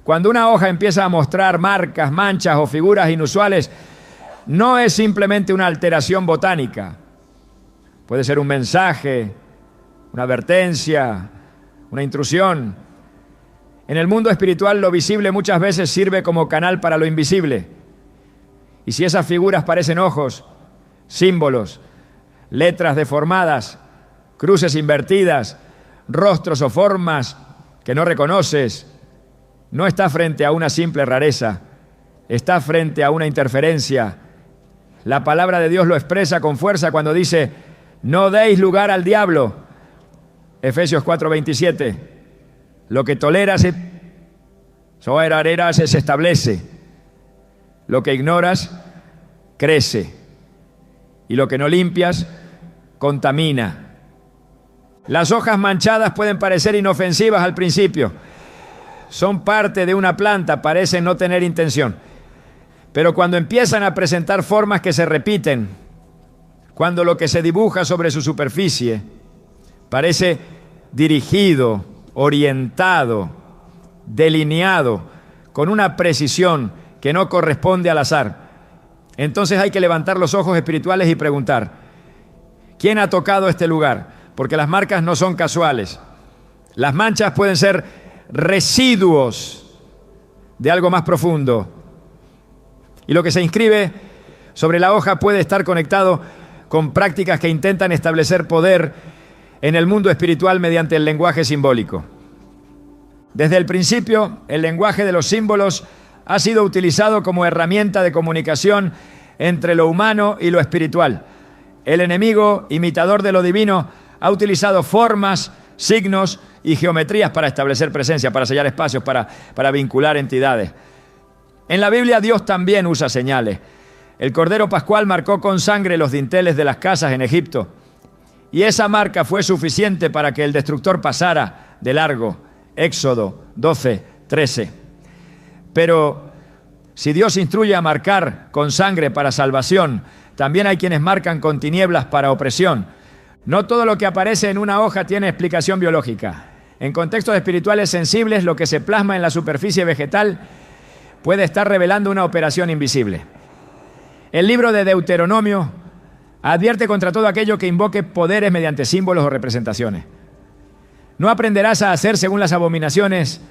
Cuando una hoja empieza a mostrar marcas, manchas o figuras inusuales, no es simplemente una alteración botánica. Puede ser un mensaje, una advertencia, una intrusión. En el mundo espiritual lo visible muchas veces sirve como canal para lo invisible. Y si esas figuras parecen ojos, símbolos, letras deformadas, cruces invertidas, rostros o formas que no reconoces, no está frente a una simple rareza, está frente a una interferencia. La palabra de Dios lo expresa con fuerza cuando dice: no deis lugar al diablo. Efesios 4:27. Lo que toleras se establece. Lo que ignoras crece. Y lo que no limpias contamina. Las hojas manchadas pueden parecer inofensivas al principio. Son parte de una planta, parecen no tener intención. Pero cuando empiezan a presentar formas que se repiten, cuando lo que se dibuja sobre su superficie parece dirigido, orientado, delineado, con una precisión que no corresponde al azar, entonces hay que levantar los ojos espirituales y preguntar: ¿quién ha tocado este lugar? Porque las marcas no son casuales. Las manchas pueden ser residuos de algo más profundo. Y lo que se inscribe sobre la hoja puede estar conectado con prácticas que intentan establecer poder en el mundo espiritual mediante el lenguaje simbólico. Desde el principio, el lenguaje de los símbolos ha sido utilizado como herramienta de comunicación entre lo humano y lo espiritual. El enemigo, imitador de lo divino, ha utilizado formas, signos y geometrías para establecer presencia, para sellar espacios, para vincular entidades. En la Biblia Dios también usa señales. El Cordero Pascual marcó con sangre los dinteles de las casas en Egipto. Y esa marca fue suficiente para que el destructor pasara de largo. Éxodo 12:13. Pero si Dios instruye a marcar con sangre para salvación, también hay quienes marcan con tinieblas para opresión. No todo lo que aparece en una hoja tiene explicación biológica. En contextos espirituales sensibles, lo que se plasma en la superficie vegetal puede estar revelando una operación invisible. El libro de Deuteronomio advierte contra todo aquello que invoque poderes mediante símbolos o representaciones. No aprenderás a hacer según las abominaciones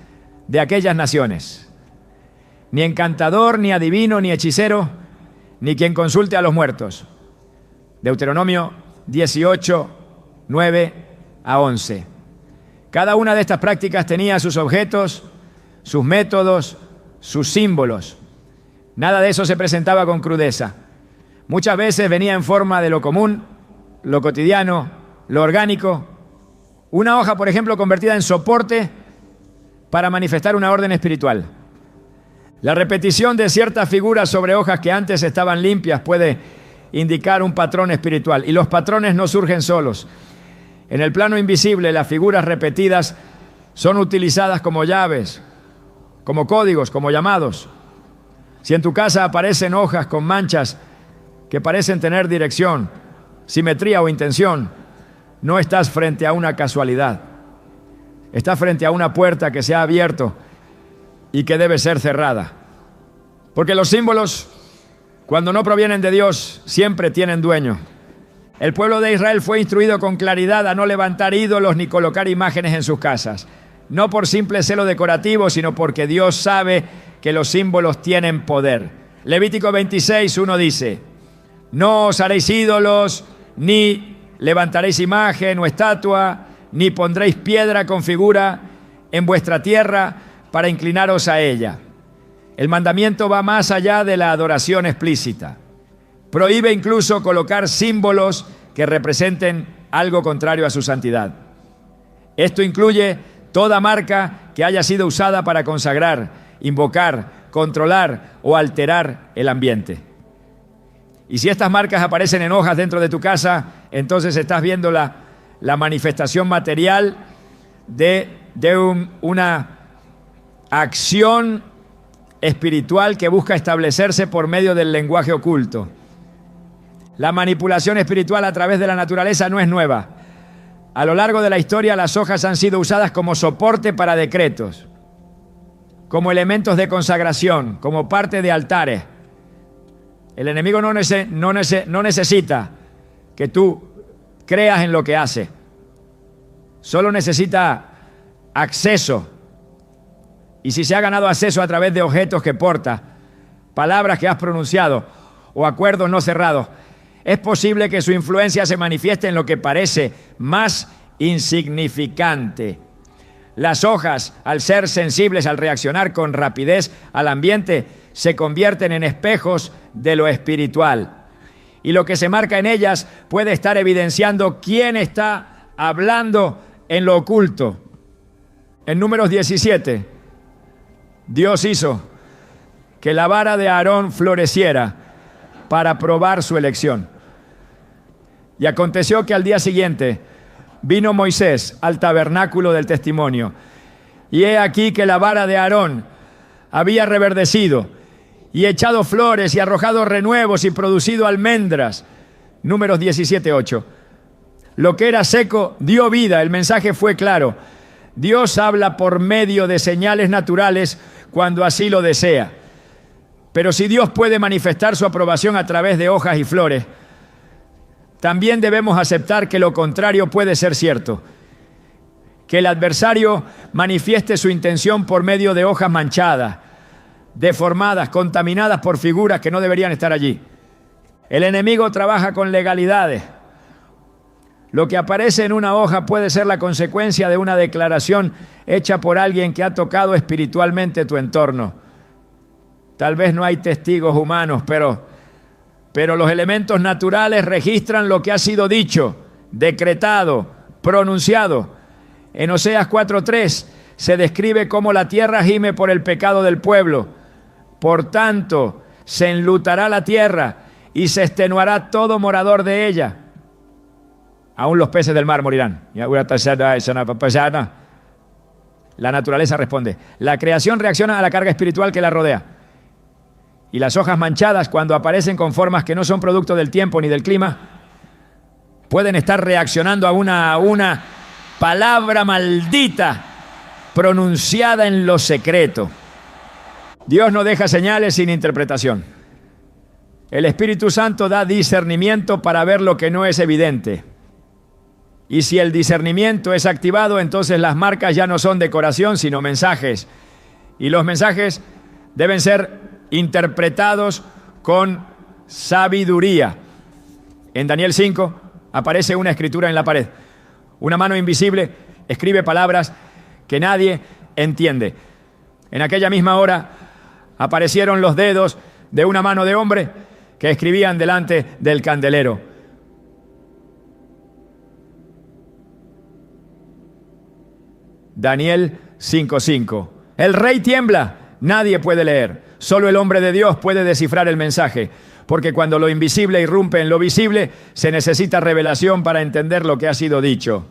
de aquellas naciones. Ni encantador, ni adivino, ni hechicero, ni quien consulte a los muertos. Deuteronomio 18, 9 a 11. Cada una de estas prácticas tenía sus objetos, sus métodos, sus símbolos. Nada de eso se presentaba con crudeza. Muchas veces venía en forma de lo común, lo cotidiano, lo orgánico. Una hoja, por ejemplo, convertida en soporte para manifestar una orden espiritual. La repetición de ciertas figuras sobre hojas que antes estaban limpias puede indicar un patrón espiritual. Y los patrones no surgen solos. En el plano invisible, las figuras repetidas son utilizadas como llaves, como códigos, como llamados. Si en tu casa aparecen hojas con manchas que parecen tener dirección, simetría o intención, no estás frente a una casualidad. Estás frente a una puerta que se ha abierto y que debe ser cerrada. Porque los símbolos, cuando no provienen de Dios, siempre tienen dueño. El pueblo de Israel fue instruido con claridad a no levantar ídolos ni colocar imágenes en sus casas. No por simple celo decorativo, sino porque Dios sabe que los símbolos tienen poder. Levítico 26:1 dice: no os haréis ídolos, ni levantaréis imagen o estatua, ni pondréis piedra con figura en vuestra tierra para inclinaros a ella. El mandamiento va más allá de la adoración explícita. Prohíbe incluso colocar símbolos que representen algo contrario a su santidad. Esto incluye toda marca que haya sido usada para consagrar, invocar, controlar o alterar el ambiente. Y si estas marcas aparecen en hojas dentro de tu casa, entonces estás viendo la manifestación material de una acción espiritual que busca establecerse por medio del lenguaje oculto. La manipulación espiritual a través de la naturaleza no es nueva. A lo largo de la historia, las hojas han sido usadas como soporte para decretos, como elementos de consagración, como parte de altares. El enemigo no necesita que tú creas en lo que hace. Solo necesita acceso. Y si se ha ganado acceso a través de objetos que porta, palabras que has pronunciado o acuerdos no cerrados, es posible que su influencia se manifieste en lo que parece más insignificante. Las hojas, al ser sensibles, al reaccionar con rapidez al ambiente, se convierten en espejos de lo espiritual. Y lo que se marca en ellas puede estar evidenciando quién está hablando en lo oculto. En Números 17, Dios hizo que la vara de Aarón floreciera para probar su elección. Y aconteció que al día siguiente vino Moisés al tabernáculo del testimonio. Y he aquí que la vara de Aarón había reverdecido y echado flores y arrojado renuevos y producido almendras. Números 17:8. Lo que era seco dio vida. El mensaje fue claro. Dios habla por medio de señales naturales cuando así lo desea. Pero si Dios puede manifestar su aprobación a través de hojas y flores, también debemos aceptar que lo contrario puede ser cierto. Que el adversario manifieste su intención por medio de hojas manchadas, deformadas, contaminadas por figuras que no deberían estar allí. El enemigo trabaja con legalidades. Lo que aparece en una hoja puede ser la consecuencia de una declaración hecha por alguien que ha tocado espiritualmente tu entorno. Tal vez no hay testigos humanos, pero los elementos naturales registran lo que ha sido dicho, decretado, pronunciado. En Oseas 4:3 se describe cómo la tierra gime por el pecado del pueblo. Por tanto, se enlutará la tierra y se extenuará todo morador de ella. Aún los peces del mar morirán. La naturaleza responde. La creación reacciona a la carga espiritual que la rodea. Y las hojas manchadas, cuando aparecen con formas que no son producto del tiempo ni del clima, pueden estar reaccionando a una palabra maldita pronunciada en lo secreto. Dios no deja señales sin interpretación. El Espíritu Santo da discernimiento para ver lo que no es evidente. Y si el discernimiento es activado, entonces las marcas ya no son decoración, sino mensajes. Y los mensajes deben ser interpretados con sabiduría. En Daniel 5 aparece una escritura en la pared. Una mano invisible escribe palabras que nadie entiende. En aquella misma hora aparecieron los dedos de una mano de hombre que escribían delante del candelero. Daniel 5:5. El rey tiembla, nadie puede leer. Solo el hombre de Dios puede descifrar el mensaje. porque cuando lo invisible irrumpe en lo visible, se necesita revelación para entender lo que ha sido dicho.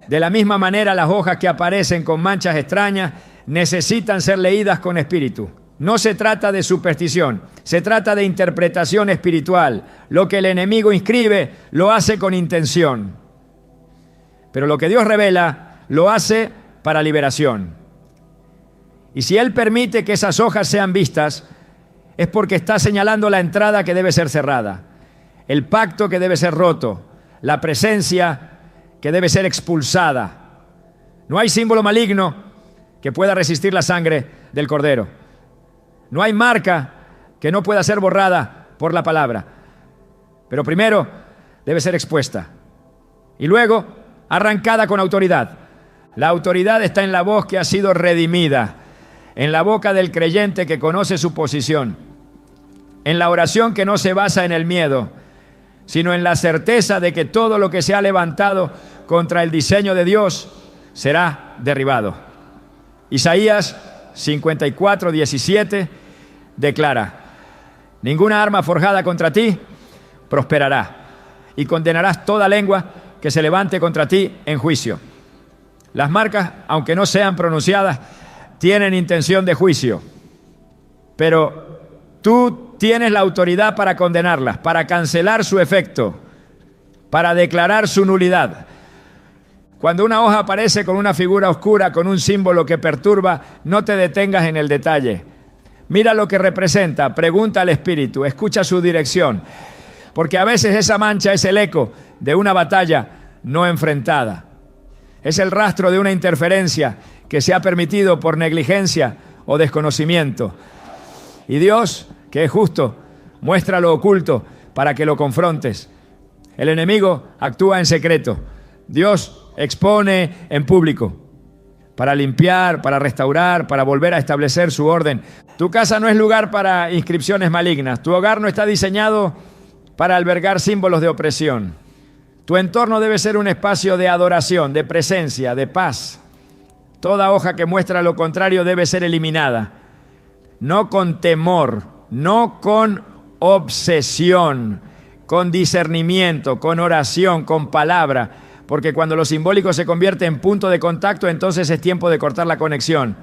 De la misma manera, las hojas que aparecen con manchas extrañas necesitan ser leídas con espíritu. No se trata de superstición, se trata de interpretación espiritual. Lo que el enemigo inscribe, lo hace con intención. Pero lo que Dios revela, lo hace para liberación. Y si Él permite que esas hojas sean vistas, es porque está señalando la entrada que debe ser cerrada, el pacto que debe ser roto, la presencia que debe ser expulsada. No hay símbolo maligno que pueda resistir la sangre del Cordero. No hay marca que no pueda ser borrada por la palabra. Pero primero debe ser expuesta y luego arrancada con autoridad. La autoridad está en la voz que ha sido redimida, en la boca del creyente que conoce su posición, en la oración que no se basa en el miedo, sino en la certeza de que todo lo que se ha levantado contra el diseño de Dios será derribado. Isaías 54:17 declara: ninguna arma forjada contra ti prosperará, y condenarás toda lengua que se levante contra ti en juicio. Las marcas, aunque no sean pronunciadas, tienen intención de juicio, pero tú tienes la autoridad para condenarlas, para cancelar su efecto, para declarar su nulidad. Cuando una hoja aparece con una figura oscura, con un símbolo que perturba, no te detengas en el detalle. Mira lo que representa, pregunta al Espíritu, escucha su dirección, porque a veces esa mancha es el eco de una batalla no enfrentada. Es el rastro de una interferencia que se ha permitido por negligencia o desconocimiento. Y Dios, que es justo, muestra lo oculto para que lo confrontes. El enemigo actúa en secreto. Dios expone en público para limpiar, para restaurar, para volver a establecer su orden. Tu casa no es lugar para inscripciones malignas. Tu hogar no está diseñado para albergar símbolos de opresión. Tu entorno debe ser un espacio de adoración, de presencia, de paz. Toda hoja que muestra lo contrario debe ser eliminada. No con temor, no con obsesión, con discernimiento, con oración, con palabra. Porque cuando lo simbólico se convierte en punto de contacto, entonces es tiempo de cortar la conexión.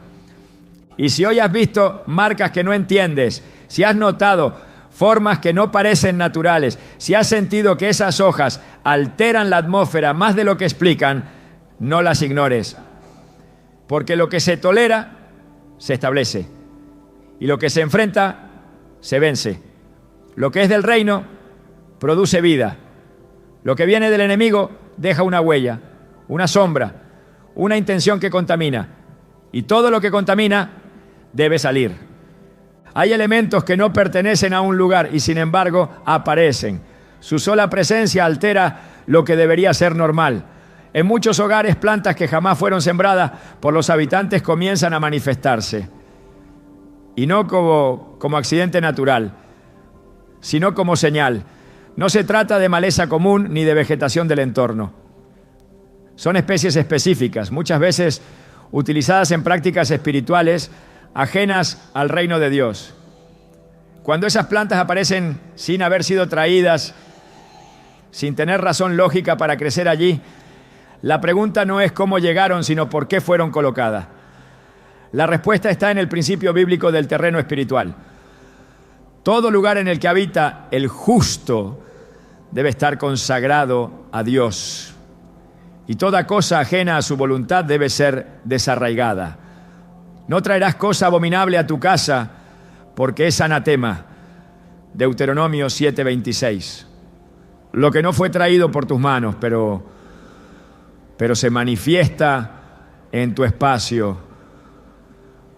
Y si hoy has visto marcas que no entiendes, si has notado formas que no parecen naturales, si has sentido que esas hojas alteran la atmósfera más de lo que explican, no las ignores. Porque lo que se tolera, se establece. Y lo que se enfrenta, se vence. Lo que es del reino, produce vida. Lo que viene del enemigo, deja una huella, una sombra, una intención que contamina. Y todo lo que contamina, debe salir. Hay elementos que no pertenecen a un lugar y sin embargo aparecen. Su sola presencia altera lo que debería ser normal. En muchos hogares, plantas que jamás fueron sembradas por los habitantes comienzan a manifestarse. Y no como accidente natural, sino como señal. No se trata de maleza común ni de vegetación del entorno. Son especies específicas, muchas veces utilizadas en prácticas espirituales ajenas al reino de Dios. Cuando esas plantas aparecen sin haber sido traídas, sin tener razón lógica para crecer allí, la pregunta no es cómo llegaron, sino por qué fueron colocadas. La respuesta está en el principio bíblico del terreno espiritual. Todo lugar en el que habita el justo debe estar consagrado a Dios. Y toda cosa ajena a su voluntad debe ser desarraigada. No traerás cosa abominable a tu casa, porque es anatema. Deuteronomio 7:26. Lo que no fue traído por tus manos, pero se manifiesta en tu espacio,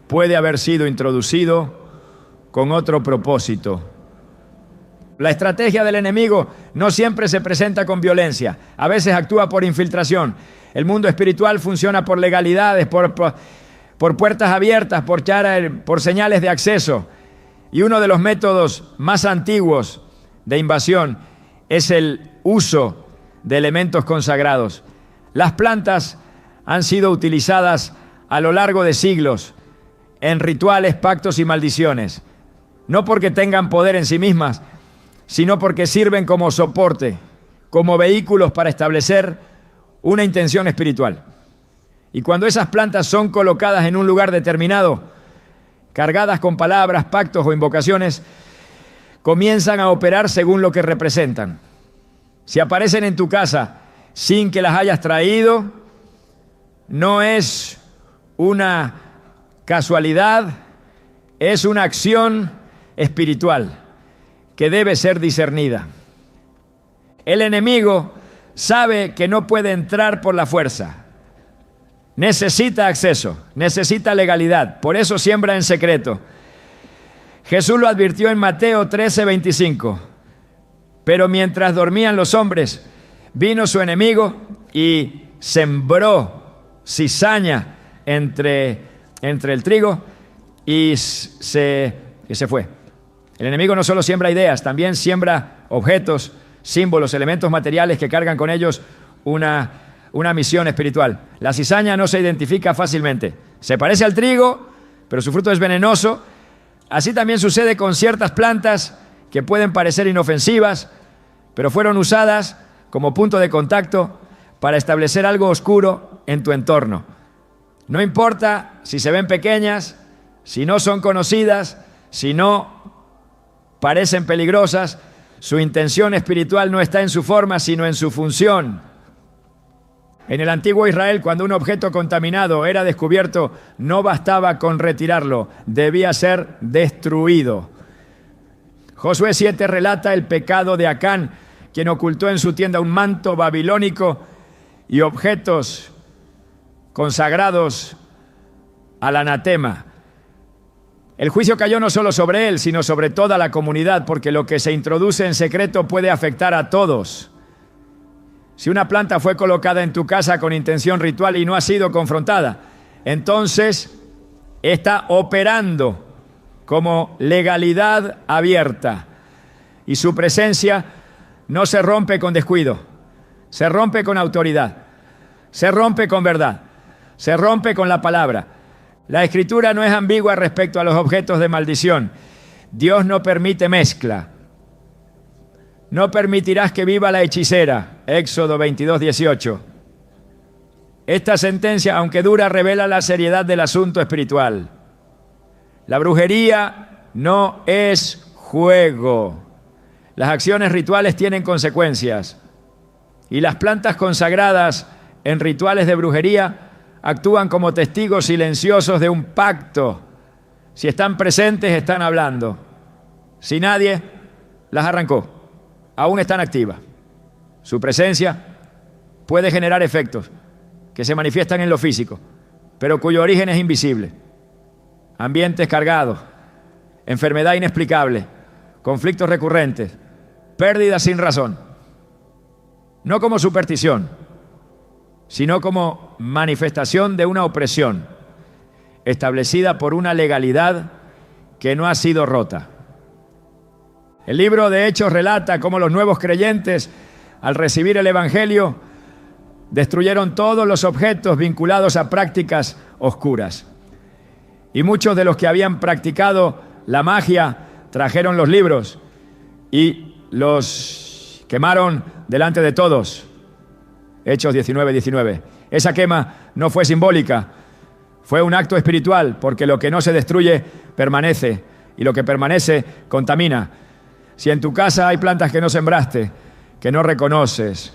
puede haber sido introducido con otro propósito. La estrategia del enemigo no siempre se presenta con violencia, a veces actúa por infiltración. El mundo espiritual funciona por legalidades, por puertas abiertas, por señales de acceso. Y uno de los métodos más antiguos de invasión es el uso de elementos consagrados. Las plantas han sido utilizadas a lo largo de siglos en rituales, pactos y maldiciones. no porque tengan poder en sí mismas, sino porque sirven como soporte, como vehículos para establecer una intención espiritual. Y cuando esas plantas son colocadas en un lugar determinado, cargadas con palabras, pactos o invocaciones, comienzan a operar según lo que representan. Si aparecen en tu casa sin que las hayas traído, no es una casualidad, es una acción espiritual que debe ser discernida. El enemigo sabe que no puede entrar por la fuerza. Necesita acceso, necesita legalidad, por eso siembra en secreto. Jesús lo advirtió en Mateo 13:25. Pero mientras dormían los hombres, vino su enemigo y sembró cizaña entre el trigo y se fue. El enemigo no solo siembra ideas, también siembra objetos, símbolos, elementos materiales que cargan con ellos una misión espiritual. La cizaña no se identifica fácilmente. Se parece al trigo, pero su fruto es venenoso. Así también sucede con ciertas plantas que pueden parecer inofensivas, pero fueron usadas como punto de contacto para establecer algo oscuro en tu entorno. No importa si se ven pequeñas, si no son conocidas, si no parecen peligrosas, su intención espiritual no está en su forma, sino en su función. En el antiguo Israel, cuando un objeto contaminado era descubierto, no bastaba con retirarlo, debía ser destruido. Josué 7 relata el pecado de Acán, quien ocultó en su tienda un manto babilónico y objetos consagrados al anatema. El juicio cayó no solo sobre él, sino sobre toda la comunidad, porque lo que se introduce en secreto puede afectar a todos. Si una planta fue colocada en tu casa con intención ritual y no ha sido confrontada, entonces está operando como legalidad abierta y su presencia no se rompe con descuido, se rompe con autoridad, se rompe con verdad, se rompe con la palabra. La Escritura no es ambigua respecto a los objetos de maldición. Dios no permite mezcla. No permitirás que viva la hechicera. Éxodo 22:18. Esta sentencia, aunque dura, revela la seriedad del asunto espiritual. La brujería no es juego. Las acciones rituales tienen consecuencias. Y las plantas consagradas en rituales de brujería actúan como testigos silenciosos de un pacto. Si están presentes, están hablando. Si nadie las arrancó, aún están activas. Su presencia puede generar efectos que se manifiestan en lo físico, pero cuyo origen es invisible. Ambientes cargados, enfermedad inexplicable, conflictos recurrentes, pérdidas sin razón. No como superstición, sino como manifestación de una opresión establecida por una legalidad que no ha sido rota. El libro de Hechos relata cómo los nuevos creyentes, al recibir el Evangelio, destruyeron todos los objetos vinculados a prácticas oscuras. Y muchos de los que habían practicado la magia trajeron los libros y los quemaron delante de todos. Hechos 19:19. Esa quema no fue simbólica, fue un acto espiritual, porque lo que no se destruye permanece, y lo que permanece contamina. Si en tu casa hay plantas que no sembraste, que no reconoces,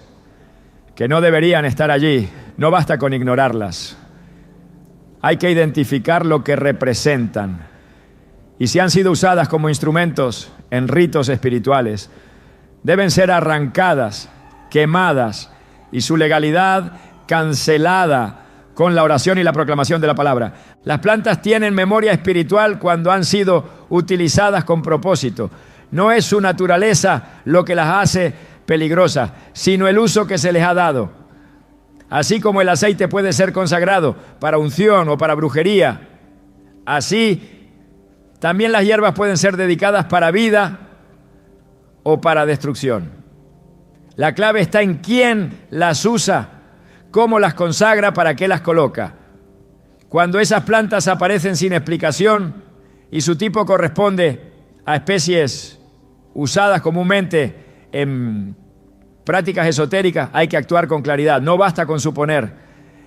que no deberían estar allí, no basta con ignorarlas. Hay que identificar lo que representan. Y si han sido usadas como instrumentos en ritos espirituales, deben ser arrancadas, quemadas, y su legalidad cancelada con la oración y la proclamación de la palabra. Las plantas tienen memoria espiritual cuando han sido utilizadas con propósito. No es su naturaleza lo que las hace peligrosas, sino el uso que se les ha dado. Así como el aceite puede ser consagrado para unción o para brujería, así también las hierbas pueden ser dedicadas para vida o para destrucción. La clave está en quién las usa, cómo las consagra, para qué las coloca. Cuando esas plantas aparecen sin explicación y su tipo corresponde a especies usadas comúnmente en prácticas esotéricas, hay que actuar con claridad, no basta con suponer.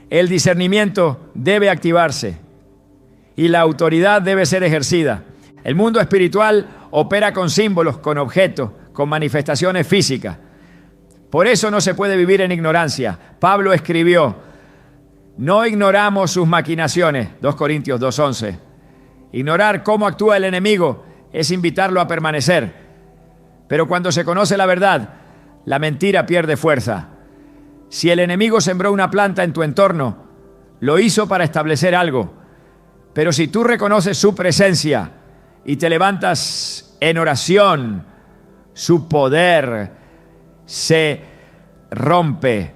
El discernimiento debe activarse y la autoridad debe ser ejercida. El mundo espiritual opera con símbolos, con objetos, con manifestaciones físicas. Por eso no se puede vivir en ignorancia. Pablo escribió: no ignoramos sus maquinaciones, 2 Corintios 2:11. Ignorar cómo actúa el enemigo es invitarlo a permanecer. Pero cuando se conoce la verdad, la mentira pierde fuerza. Si el enemigo sembró una planta en tu entorno, lo hizo para establecer algo. Pero si tú reconoces su presencia y te levantas en oración, su poder se rompe,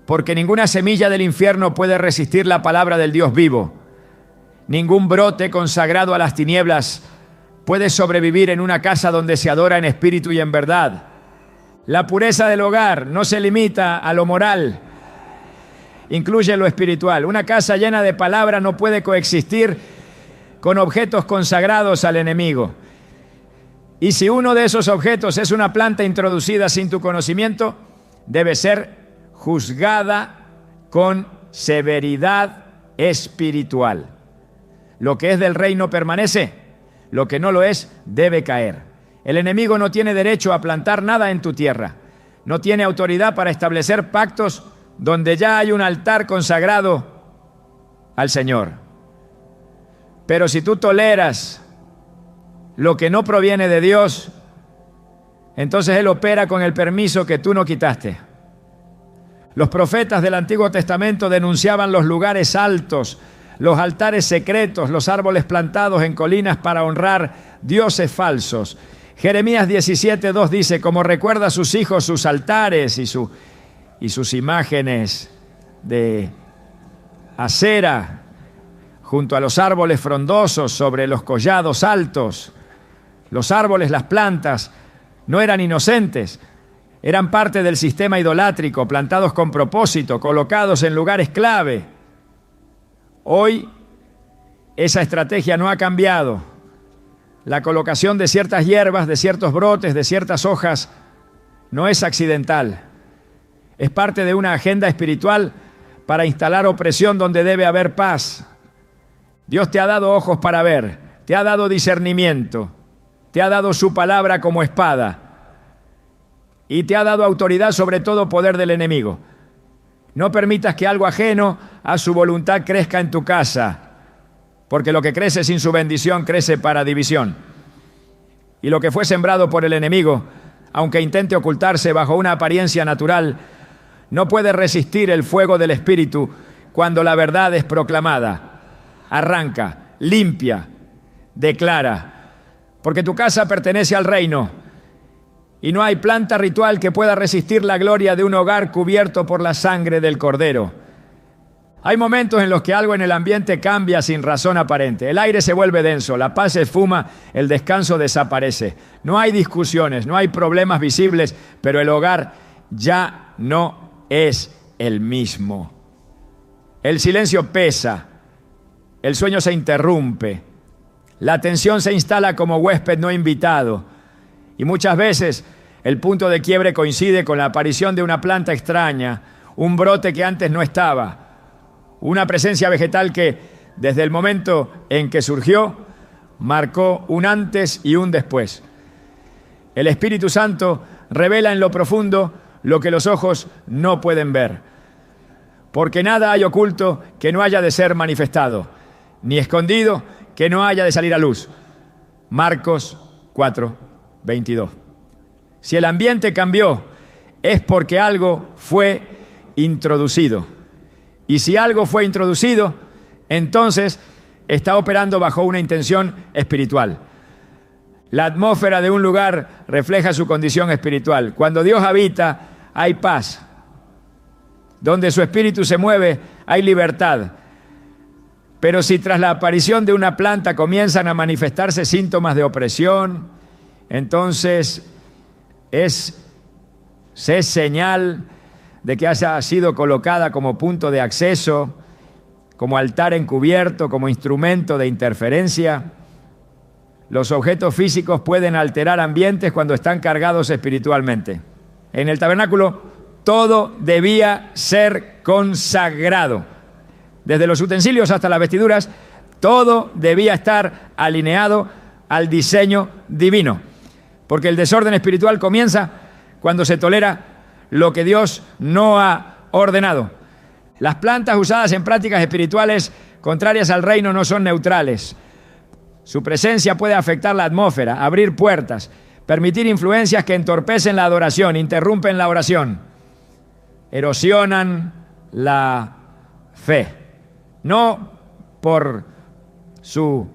porque ninguna semilla del infierno puede resistir la palabra del Dios vivo. Ningún brote consagrado a las tinieblas puede sobrevivir en una casa donde se adora en espíritu y en verdad. La pureza del hogar no se limita a lo moral, incluye lo espiritual. Una casa llena de palabra no puede coexistir con objetos consagrados al enemigo. Y si uno de esos objetos es una planta introducida sin tu conocimiento, debe ser juzgada con severidad espiritual. Lo que es del reino permanece, lo que no lo es debe caer. El enemigo no tiene derecho a plantar nada en tu tierra, no tiene autoridad para establecer pactos donde ya hay un altar consagrado al Señor. Pero si tú toleras lo que no proviene de Dios, entonces Él opera con el permiso que tú no quitaste. Los profetas del Antiguo Testamento denunciaban los lugares altos, los altares secretos, los árboles plantados en colinas para honrar dioses falsos. Jeremías 17:2 dice: como recuerda a sus hijos sus altares y sus imágenes de acera junto a los árboles frondosos sobre los collados altos. Los árboles, las plantas, no eran inocentes, eran parte del sistema idolátrico, plantados con propósito, colocados en lugares clave. Hoy esa estrategia no ha cambiado. La colocación de ciertas hierbas, de ciertos brotes, de ciertas hojas, no es accidental. Es parte de una agenda espiritual para instalar opresión donde debe haber paz. Dios te ha dado ojos para ver, te ha dado discernimiento, te ha dado su palabra como espada y te ha dado autoridad sobre todo poder del enemigo. No permitas que algo ajeno a su voluntad crezca en tu casa, porque lo que crece sin su bendición crece para división. Y lo que fue sembrado por el enemigo, aunque intente ocultarse bajo una apariencia natural, no puede resistir el fuego del Espíritu cuando la verdad es proclamada. Arranca, limpia, declara. Porque tu casa pertenece al reino y no hay planta ritual que pueda resistir la gloria de un hogar cubierto por la sangre del Cordero. Hay momentos en los que algo en el ambiente cambia sin razón aparente. El aire se vuelve denso, la paz se esfuma, el descanso desaparece. No hay discusiones, no hay problemas visibles, pero el hogar ya no es el mismo. El silencio pesa, el sueño se interrumpe. La tensión se instala como huésped no invitado y muchas veces el punto de quiebre coincide con la aparición de una planta extraña, un brote que antes no estaba, una presencia vegetal que desde el momento en que surgió marcó un antes y un después. El Espíritu Santo revela en lo profundo lo que los ojos no pueden ver, porque nada hay oculto que no haya de ser manifestado, ni escondido que no haya de salir a luz. Marcos 4:22. Si el ambiente cambió, es porque algo fue introducido. Y si algo fue introducido, entonces está operando bajo una intención espiritual. La atmósfera de un lugar refleja su condición espiritual. Cuando Dios habita, hay paz. Donde su espíritu se mueve, hay libertad. Pero si tras la aparición de una planta comienzan a manifestarse síntomas de opresión, entonces es señal de que haya sido colocada como punto de acceso, como altar encubierto, como instrumento de interferencia. Los objetos físicos pueden alterar ambientes cuando están cargados espiritualmente. En el tabernáculo todo debía ser consagrado. Desde los utensilios hasta las vestiduras, todo debía estar alineado al diseño divino. Porque el desorden espiritual comienza cuando se tolera lo que Dios no ha ordenado. Las plantas usadas en prácticas espirituales contrarias al reino no son neutrales. Su presencia puede afectar la atmósfera, abrir puertas, permitir influencias que entorpecen la adoración, interrumpen la oración, erosionan la fe. No por su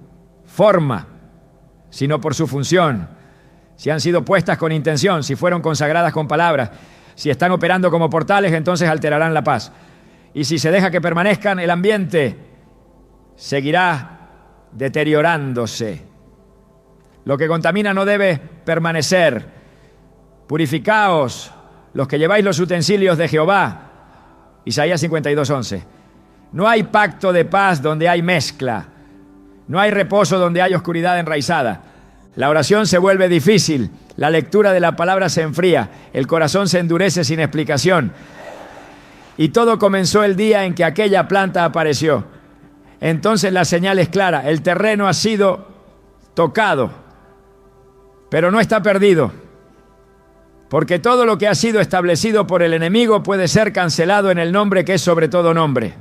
forma, sino por su función. Si han sido puestas con intención, si fueron consagradas con palabras, si están operando como portales, entonces alterarán la paz. Y si se deja que permanezcan, el ambiente seguirá deteriorándose. Lo que contamina no debe permanecer. Purificaos, los que lleváis los utensilios de Jehová. Isaías 52:11. No hay pacto de paz donde hay mezcla. No hay reposo donde hay oscuridad enraizada. La oración se vuelve difícil. La lectura de la palabra se enfría. El corazón se endurece sin explicación. Y todo comenzó el día en que aquella planta apareció. Entonces la señal es clara. El terreno ha sido tocado, pero no está perdido. Porque todo lo que ha sido establecido por el enemigo puede ser cancelado en el nombre que es sobre todo nombre.